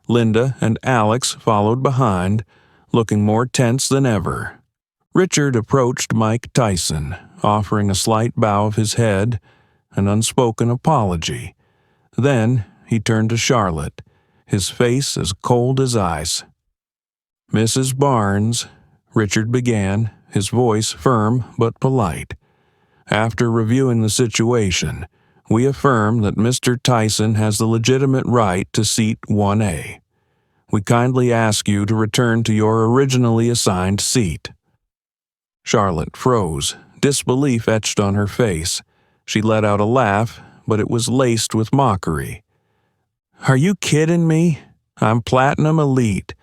Linda and Alex followed behind, looking more tense than ever. Richard approached Mike Tyson, offering a slight bow of his head, an unspoken apology. Then he turned to Charlotte, his face as cold as ice. "Mrs. Barnes," Richard began, his voice firm but polite. "After reviewing the situation, we affirm that Mr. Tyson has the legitimate right to seat 1A. We kindly ask you to return to your originally assigned seat." Charlotte froze, disbelief etched on her face. She let out a laugh, but it was laced with mockery. "Are you kidding me? I'm Platinum Elite.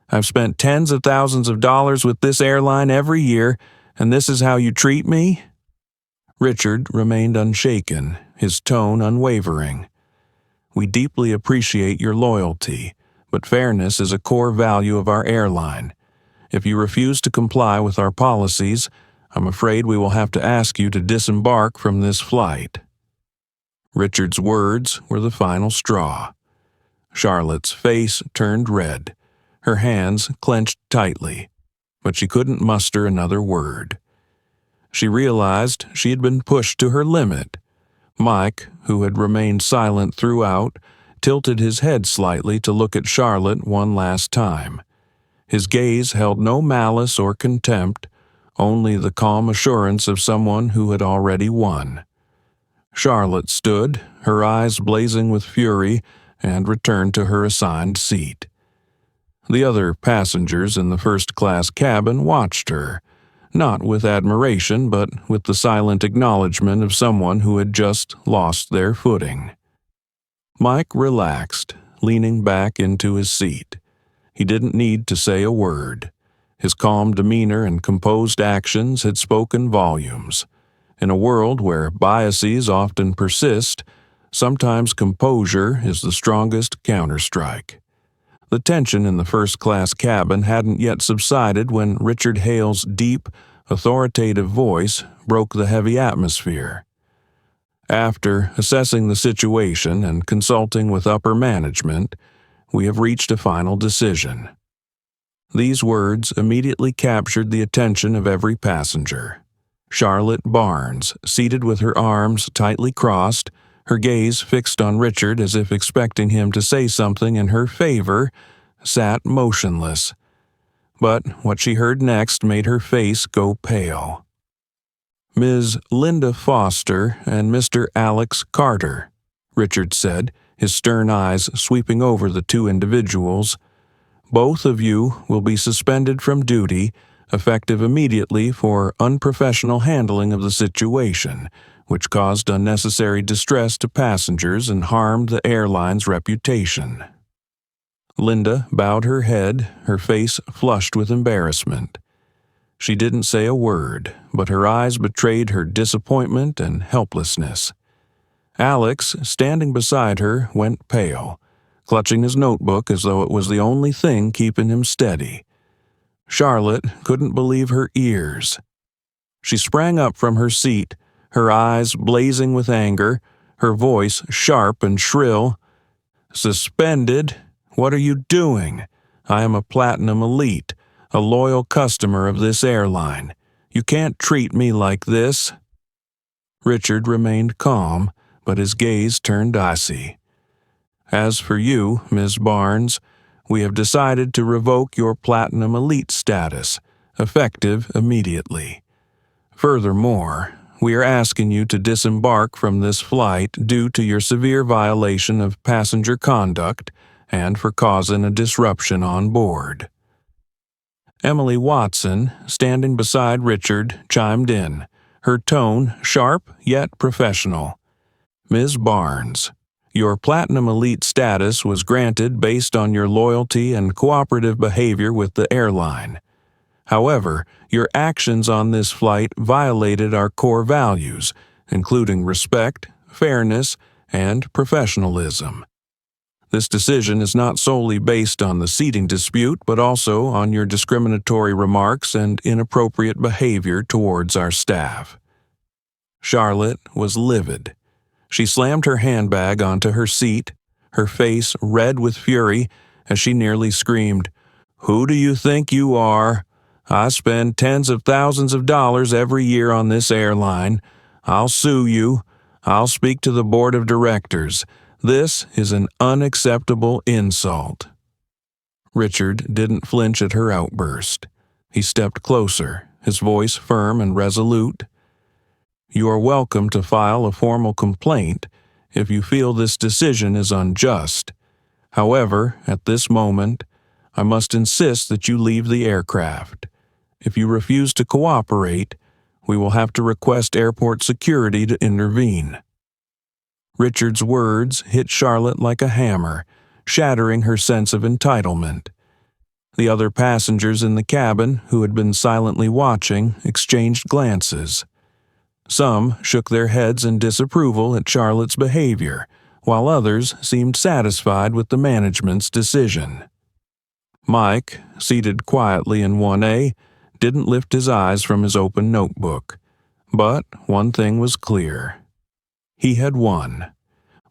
I've spent tens of thousands of dollars with this airline every year, and this is how you treat me?" Richard remained unshaken, his tone unwavering. "We deeply appreciate your loyalty, but fairness is a core value of our airline. If you refuse to comply with our policies, I'm afraid we will have to ask you to disembark from this flight." Richard's words were the final straw. Charlotte's face turned red. Her hands clenched tightly, but she couldn't muster another word. She realized she had been pushed to her limit. Mike, who had remained silent throughout, tilted his head slightly to look at Charlotte one last time. His gaze held no malice or contempt, only the calm assurance of someone who had already won. Charlotte stood, her eyes blazing with fury, and returned to her assigned seat. The other passengers in the first-class cabin watched her, not with admiration but with the silent acknowledgement of someone who had just lost their footing. Mike relaxed, leaning back into his seat. He didn't need to say a word. His calm demeanor and composed actions had spoken volumes. In a world where biases often persist, sometimes composure is the strongest counterstrike. The tension in the first-class cabin hadn't yet subsided when Richard Hale's deep, authoritative voice broke the heavy atmosphere. After assessing the situation and consulting with upper management, we have reached a final decision. These words immediately captured the attention of every passenger. Charlotte Barnes, seated with her arms tightly crossed, her gaze fixed on Richard as if expecting him to say something in her favor, sat motionless. But what she heard next made her face go pale. "Ms. Linda Foster and Mr. Alex Carter," Richard said, his stern eyes sweeping over the two individuals. "Both of you will be suspended from duty, effective immediately for unprofessional handling of the situation, which caused unnecessary distress to passengers and harmed the airline's reputation." Linda bowed her head, her face flushed with embarrassment. She didn't say a word, but her eyes betrayed her disappointment and helplessness. Alex, standing beside her, went pale, clutching his notebook as though it was the only thing keeping him steady. Charlotte couldn't believe her ears. She sprang up from her seat, her eyes blazing with anger, her voice sharp and shrill. "Suspended? What are you doing? I am a Platinum Elite, a loyal customer of this airline. You can't treat me like this." Richard remained calm, but his gaze turned icy. "As for you, Ms. Barnes, we have decided to revoke your Platinum Elite status, effective immediately. Furthermore, we are asking you to disembark from this flight due to your severe violation of passenger conduct and for causing a disruption on board." Emily Watson, standing beside Richard, chimed in, her tone sharp yet professional. "Ms. Barnes, your Platinum Elite status was granted based on your loyalty and cooperative behavior with the airline. However, your actions on this flight violated our core values, including respect, fairness, and professionalism. This decision is not solely based on the seating dispute, but also on your discriminatory remarks and inappropriate behavior towards our staff." Charlotte was livid. She slammed her handbag onto her seat, her face red with fury, as she nearly screamed, "Who do you think you are? I spend tens of thousands of dollars every year on this airline. I'll sue you. I'll speak to the board of directors. This is an unacceptable insult." Richard didn't flinch at her outburst. He stepped closer, his voice firm and resolute. "You are welcome to file a formal complaint if you feel this decision is unjust. However, at this moment, I must insist that you leave the aircraft. If you refuse to cooperate, we will have to request airport security to intervene." Richard's words hit Charlotte like a hammer, shattering her sense of entitlement. The other passengers in the cabin, who had been silently watching, exchanged glances. Some shook their heads in disapproval at Charlotte's behavior, while others seemed satisfied with the management's decision. Mike, seated quietly in 1A, didn't lift his eyes from his open notebook. But one thing was clear. He had won.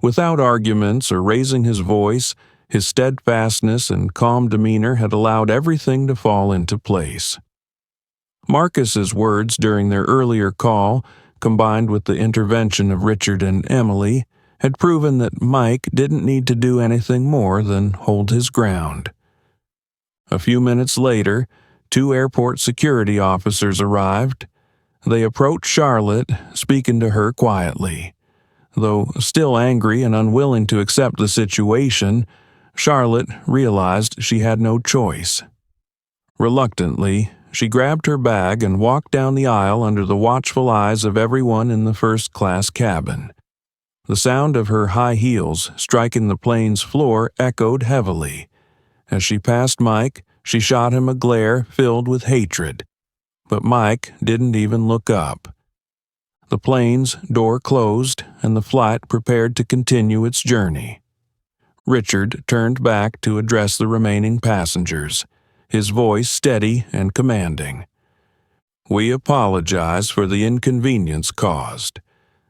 Without arguments or raising his voice, his steadfastness and calm demeanor had allowed everything to fall into place. Marcus's words during their earlier call, combined with the intervention of Richard and Emily, had proven that Mike didn't need to do anything more than hold his ground. A few minutes later, 2 airport security officers arrived. They approached Charlotte, speaking to her quietly. Though still angry and unwilling to accept the situation, Charlotte realized she had no choice. Reluctantly, she grabbed her bag and walked down the aisle under the watchful eyes of everyone in the first-class cabin. The sound of her high heels striking the plane's floor echoed heavily. As she passed Mike, she shot him a glare filled with hatred. But Mike didn't even look up. The plane's door closed, and the flight prepared to continue its journey. Richard turned back to address the remaining passengers, his voice steady and commanding. "We apologize for the inconvenience caused.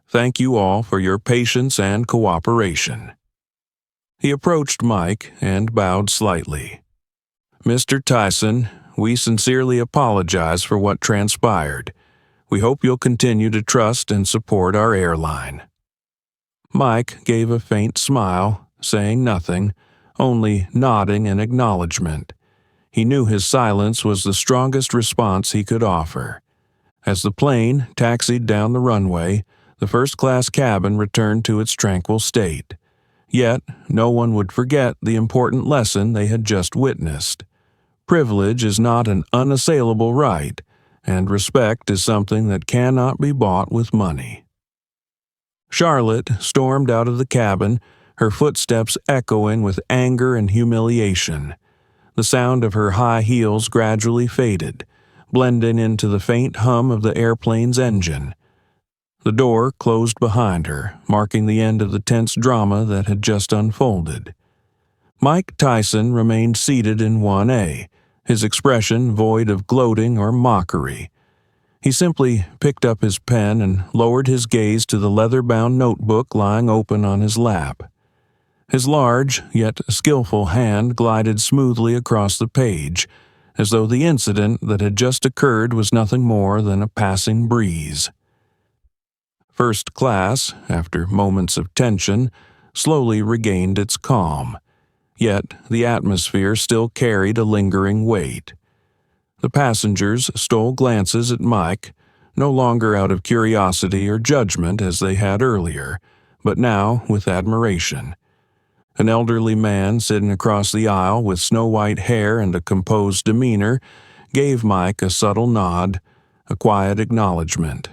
Thank you all for your patience and cooperation." He approached Mike and bowed slightly. "Mr. Tyson, we sincerely apologize for what transpired. We hope you'll continue to trust and support our airline." Mike gave a faint smile, saying nothing, only nodding in acknowledgement. He knew his silence was the strongest response he could offer. As the plane taxied down the runway, the first-class cabin returned to its tranquil state. Yet, no one would forget the important lesson they had just witnessed. Privilege is not an unassailable right, and respect is something that cannot be bought with money. Charlotte stormed out of the cabin, her footsteps echoing with anger and humiliation. The sound of her high heels gradually faded, blending into the faint hum of the airplane's engine. The door closed behind her, marking the end of the tense drama that had just unfolded. Mike Tyson remained seated in 1A, his expression void of gloating or mockery. He simply picked up his pen and lowered his gaze to the leather-bound notebook lying open on his lap. His large, yet skillful hand glided smoothly across the page, as though the incident that had just occurred was nothing more than a passing breeze. First class, after moments of tension, slowly regained its calm. Yet the atmosphere still carried a lingering weight. The passengers stole glances at Mike, no longer out of curiosity or judgment as they had earlier, but now with admiration. An elderly man sitting across the aisle with snow-white hair and a composed demeanor gave Mike a subtle nod, a quiet acknowledgement.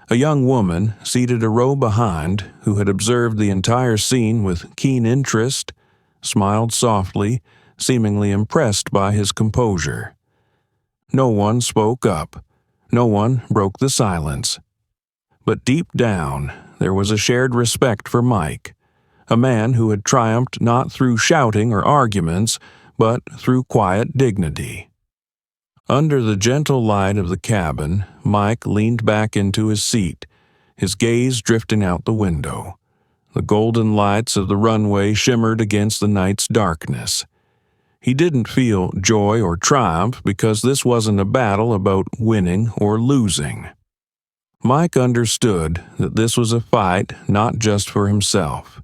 A young woman, seated a row behind, who had observed the entire scene with keen interest, smiled softly, seemingly impressed by his composure. No one spoke up. No one broke the silence. But deep down, there was a shared respect for Mike, a man who had triumphed not through shouting or arguments, but through quiet dignity. Under the gentle light of the cabin, Mike leaned back into his seat, his gaze drifting out the window. The golden lights of the runway shimmered against the night's darkness. He didn't feel joy or triumph because this wasn't a battle about winning or losing. Mike understood that this was a fight not just for himself.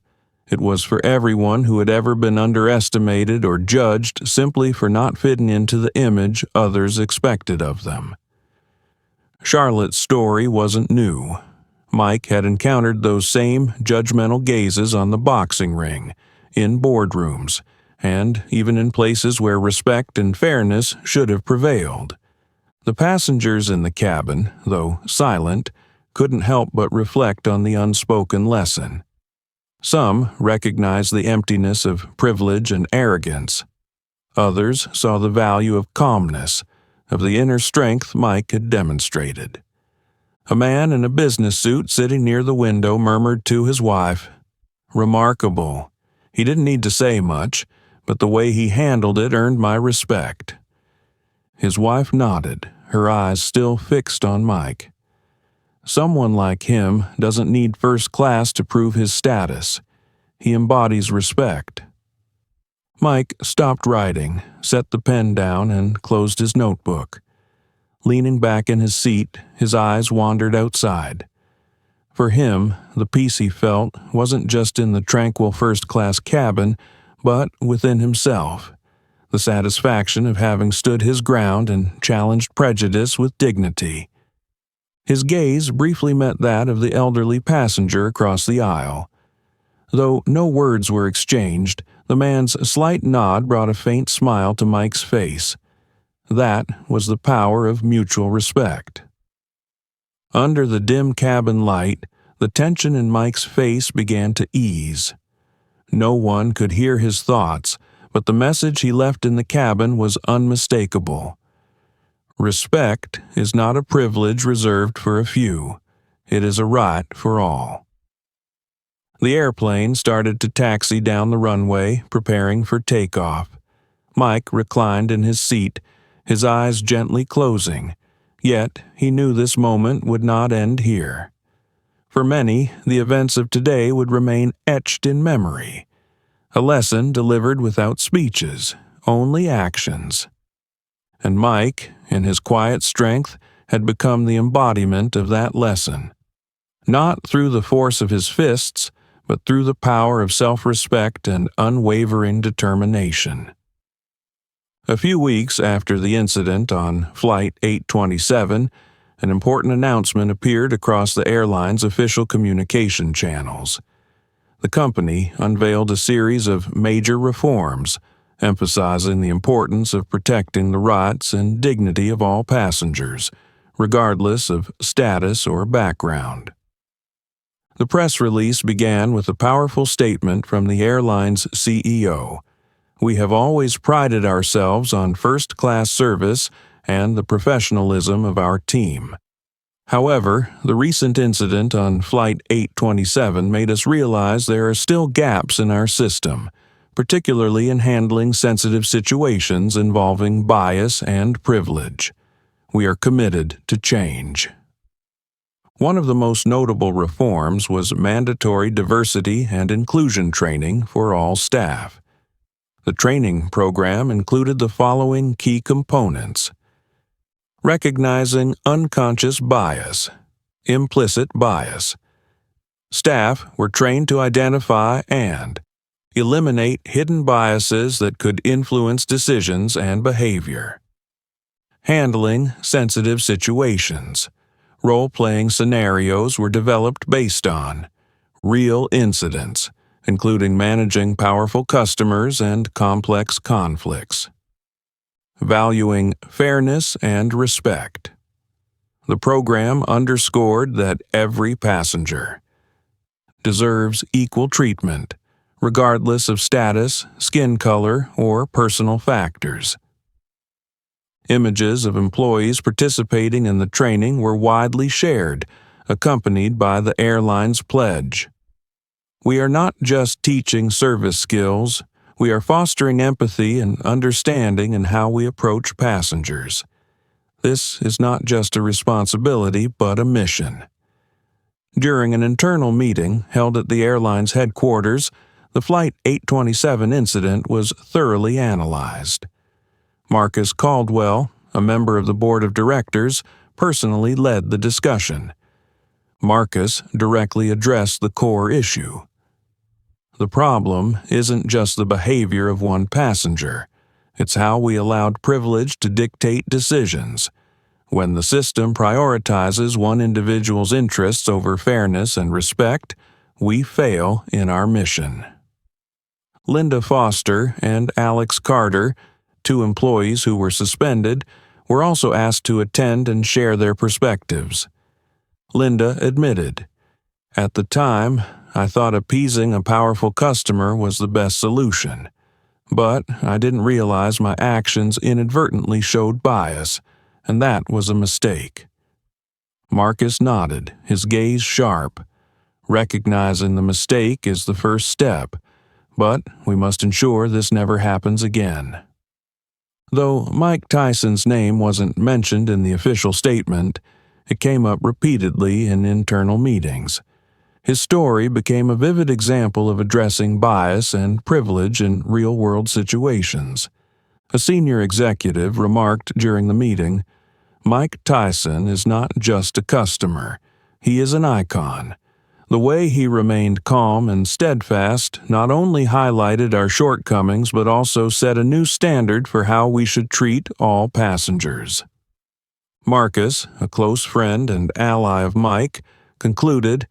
It was for everyone who had ever been underestimated or judged simply for not fitting into the image others expected of them. Charlotte's story wasn't new. Mike had encountered those same judgmental gazes on the boxing ring, in boardrooms, and even in places where respect and fairness should have prevailed. The passengers in the cabin, though silent, couldn't help but reflect on the unspoken lesson. Some recognized the emptiness of privilege and arrogance. Others saw the value of calmness, of the inner strength Mike had demonstrated. A man in a business suit sitting near the window murmured to his wife, "Remarkable. He didn't need to say much, but the way he handled it earned my respect." His wife nodded, her eyes still fixed on Mike. Someone like him doesn't need first class to prove his status. he embodies respect. Mike stopped writing, set the pen down, and closed his notebook. Leaning back in his seat, his eyes wandered outside. For him, the peace he felt wasn't just in the tranquil first-class cabin, but within himself. The satisfaction of having stood his ground and challenged prejudice with dignity. His gaze briefly met that of the elderly passenger across the aisle. Though no words were exchanged, the man's slight nod brought a faint smile to Mike's face. That was the power of mutual respect. Under the dim cabin light, the tension in Mike's face began to ease. No one could hear his thoughts, but the message he left in the cabin was unmistakable. Respect is not a privilege reserved for a few. It is a right for all. The airplane started to taxi down the runway, preparing for takeoff. Mike reclined in his seat, his eyes gently closing, yet he knew this moment would not end here. For many, the events of today would remain etched in memory. A lesson delivered without speeches, only actions. And Mike, in his quiet strength, had become the embodiment of that lesson. Not through the force of his fists, but through the power of self-respect and unwavering determination. A few weeks after the incident on Flight 827, an important announcement appeared across the airline's official communication channels. The company unveiled a series of major reforms, emphasizing the importance of protecting the rights and dignity of all passengers, regardless of status or background. The press release began with a powerful statement from the airline's CEO. "We have always prided ourselves on first-class service and the professionalism of our team. However, the recent incident on Flight 827 made us realize there are still gaps in our system, particularly in handling sensitive situations involving bias and privilege. We are committed to change." One of the most notable reforms was mandatory diversity and inclusion training for all staff. The training program included the following key components: recognizing unconscious bias, implicit bias. Staff were trained to identify and eliminate hidden biases that could influence decisions and behavior. Handling sensitive situations. Role-playing scenarios were developed based on real incidents, including managing powerful customers and complex conflicts. Valuing fairness and respect. The program underscored that every passenger deserves equal treatment, regardless of status, skin color, or personal factors. Images of employees participating in the training were widely shared, accompanied by the airline's pledge. "We are not just teaching service skills, we are fostering empathy and understanding in how we approach passengers. This is not just a responsibility, but a mission." During an internal meeting held at the airline's headquarters, the Flight 827 incident was thoroughly analyzed. Marcus Caldwell, a member of the board of directors, personally led the discussion. Marcus directly addressed the core issue. The problem isn't just the behavior of one passenger. It's how we allowed privilege to dictate decisions. When the system prioritizes one individual's interests over fairness and respect, we fail in our mission. Linda Foster and Alex Carter, two employees who were suspended, were also asked to attend and share their perspectives. Linda admitted, "At the time, I thought appeasing a powerful customer was the best solution. But I didn't realize my actions inadvertently showed bias, and that was a mistake." Marcus nodded, his gaze sharp. Recognizing the mistake is the first step, but we must ensure this never happens again. Though Mike Tyson's name wasn't mentioned in the official statement, it came up repeatedly in internal meetings. His story became a vivid example of addressing bias and privilege in real-world situations. A senior executive remarked during the meeting, "Mike Tyson is not just a customer. He is an icon." The way he remained calm and steadfast not only highlighted our shortcomings but also set a new standard for how we should treat all passengers. Marcus, a close friend and ally of Mike, concluded,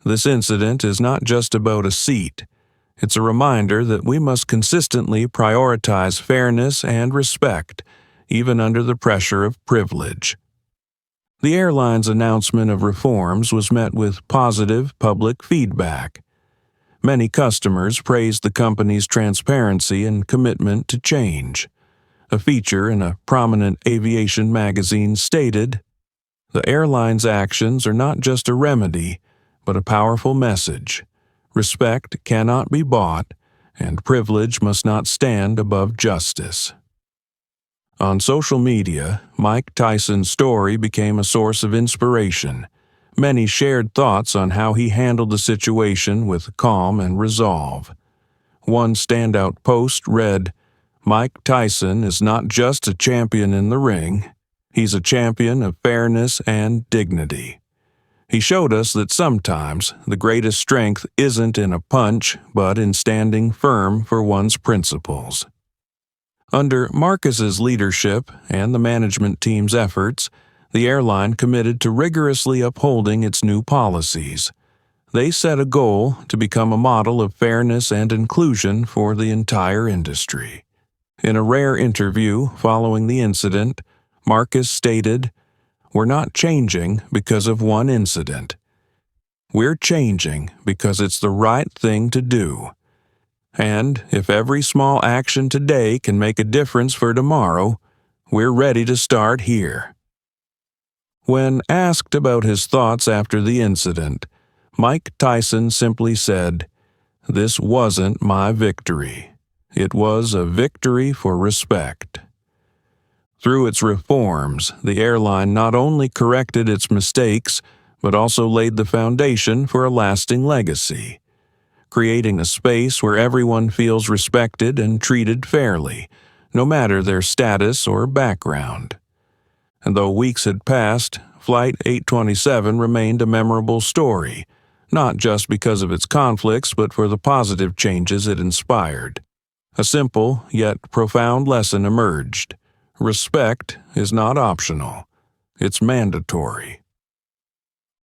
"This incident is not just about a seat. It's a reminder that we must consistently prioritize fairness and respect, even under the pressure of privilege." The airline's announcement of reforms was met with positive public feedback. Many customers praised the company's transparency and commitment to change. A feature in a prominent aviation magazine stated, "The airline's actions are not just a remedy, but a powerful message. Respect cannot be bought, and privilege must not stand above justice." On social media, Mike Tyson's story became a source of inspiration. Many shared thoughts on how he handled the situation with calm and resolve. One standout post read, "Mike Tyson is not just a champion in the ring, he's a champion of fairness and dignity." He showed us that sometimes the greatest strength isn't in a punch, but in standing firm for one's principles. Under Marcus's leadership and the management team's efforts, the airline committed to rigorously upholding its new policies. They set a goal to become a model of fairness and inclusion for the entire industry. In a rare interview following the incident, Marcus stated, "We're not changing because of one incident. We're changing because it's the right thing to do. And if every small action today can make a difference for tomorrow, we're ready to start here." When asked about his thoughts after the incident, Mike Tyson simply said, "This wasn't my victory. It was a victory for respect." Through its reforms, the airline not only corrected its mistakes, but also laid the foundation for a lasting legacy, creating a space where everyone feels respected and treated fairly, no matter their status or background. And though weeks had passed, Flight 827 remained a memorable story, not just because of its conflicts but for the positive changes it inspired. A simple yet profound lesson emerged. Respect is not optional. It's mandatory.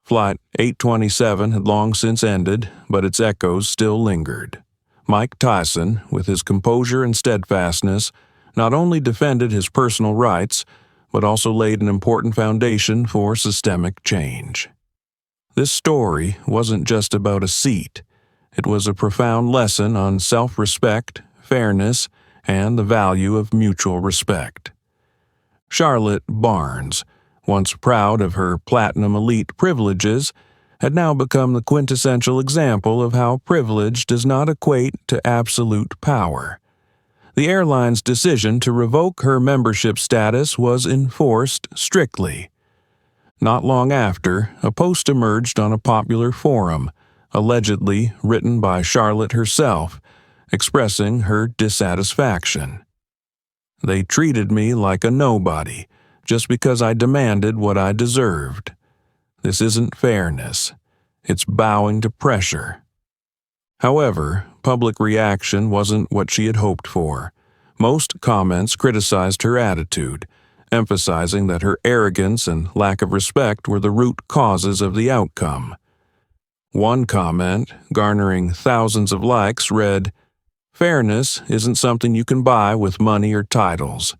Flight 827 had long since ended, but its echoes still lingered. Mike Tyson, with his composure and steadfastness, not only defended his personal rights, but also laid an important foundation for systemic change. This story wasn't just about a seat. It was a profound lesson on self-respect, fairness, and the value of mutual respect. Charlotte Barnes, once proud of her Platinum Elite privileges, had now become the quintessential example of how privilege does not equate to absolute power. The airline's decision to revoke her membership status was enforced strictly. Not long after, a post emerged on a popular forum, allegedly written by Charlotte herself, expressing her dissatisfaction. "They treated me like a nobody, just because I demanded what I deserved. This isn't fairness. It's bowing to pressure." However, public reaction wasn't what she had hoped for. Most comments criticized her attitude, emphasizing that her arrogance and lack of respect were the root causes of the outcome. One comment, garnering thousands of likes, read, "Fairness isn't something you can buy with money or titles.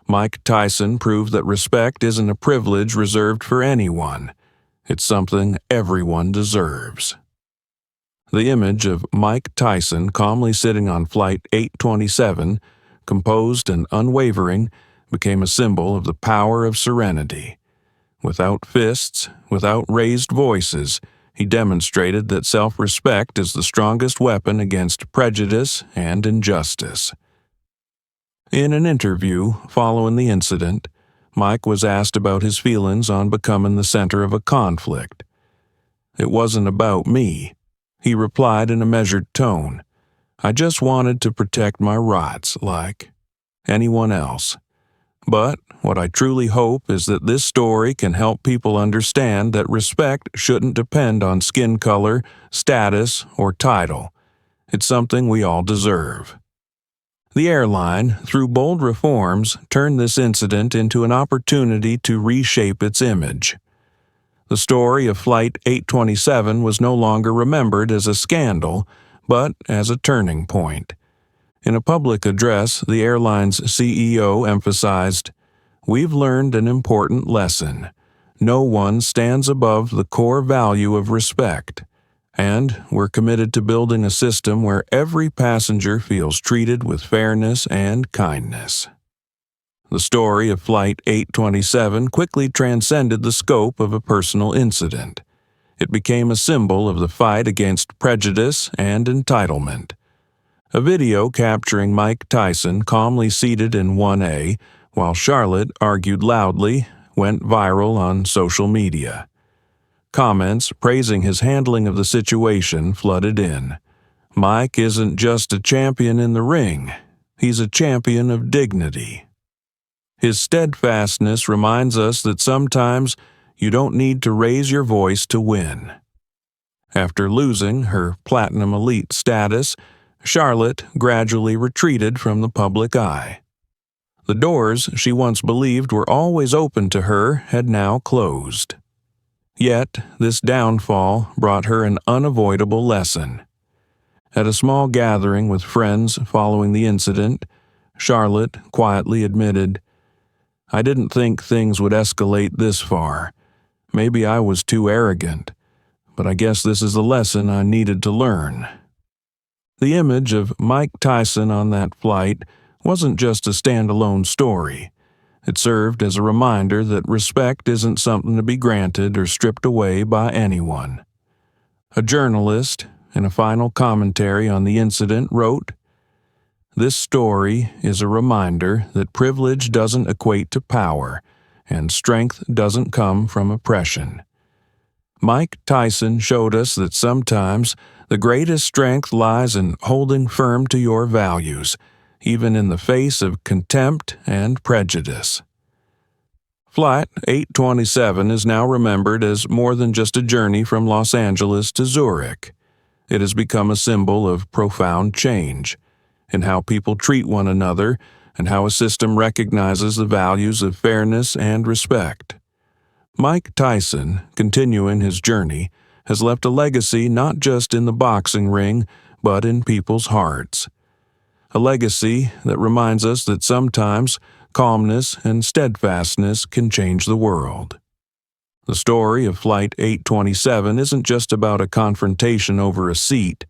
Mike Tyson proved that respect isn't a privilege reserved for anyone. It's something everyone deserves." The image of Mike Tyson calmly sitting on Flight 827, composed and unwavering, became a symbol of the power of serenity. Without fists, without raised voices, he demonstrated that self-respect is the strongest weapon against prejudice and injustice. In an interview following the incident, Mike was asked about his feelings on becoming the center of a conflict. "It wasn't about me," he replied in a measured tone. "I just wanted to protect my rights like anyone else." But what I truly hope is that this story can help people understand that respect shouldn't depend on skin color, status, or title. It's something we all deserve. The airline, through bold reforms, turned this incident into an opportunity to reshape its image. The story of Flight 827 was no longer remembered as a scandal, but as a turning point. In a public address, the airline's CEO emphasized, "We've learned an important lesson. No one stands above the core value of respect, and we're committed to building a system where every passenger feels treated with fairness and kindness." The story of Flight 827 quickly transcended the scope of a personal incident. It became a symbol of the fight against prejudice and entitlement. A video capturing Mike Tyson calmly seated in 1A while Charlotte argued loudly went viral on social media. Comments praising his handling of the situation flooded in. Mike isn't just a champion in the ring, he's a champion of dignity. His steadfastness reminds us that sometimes you don't need to raise your voice to win. After losing her Platinum Elite status, Charlotte gradually retreated from the public eye. The doors she once believed were always open to her had now closed. Yet, this downfall brought her an unavoidable lesson. At a small gathering with friends following the incident, Charlotte quietly admitted, "I didn't think things would escalate this far. Maybe I was too arrogant, but I guess this is a lesson I needed to learn." The image of Mike Tyson on that flight wasn't just a standalone story. It served as a reminder that respect isn't something to be granted or stripped away by anyone. A journalist, in a final commentary on the incident, wrote, "This story is a reminder that privilege doesn't equate to power, and strength doesn't come from oppression. Mike Tyson showed us that sometimes the greatest strength lies in holding firm to your values, even in the face of contempt and prejudice." Flight 827 is now remembered as more than just a journey from Los Angeles to Zurich. It has become a symbol of profound change in how people treat one another and how a system recognizes the values of fairness and respect. Mike Tyson, continuing his journey, has left a legacy not just in the boxing ring, but in people's hearts. A legacy that reminds us that sometimes calmness and steadfastness can change the world. The story of Flight 827 isn't just about a confrontation over a seat.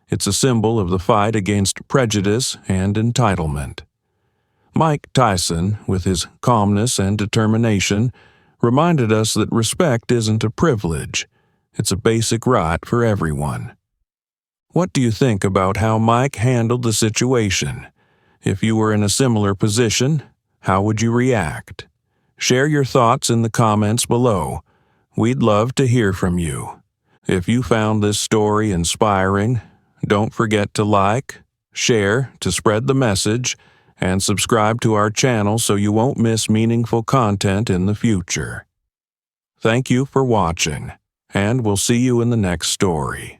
It's a symbol of the fight against prejudice and entitlement. Mike Tyson, with his calmness and determination, reminded us that respect isn't a privilege. It's a basic right for everyone. What do you think about how Mike handled the situation? If you were in a similar position, how would you react? Share your thoughts in the comments below. We'd love to hear from you. If you found this story inspiring, don't forget to like, share to spread the message, and subscribe to our channel so you won't miss meaningful content in the future. Thank you for watching, and we'll see you in the next story.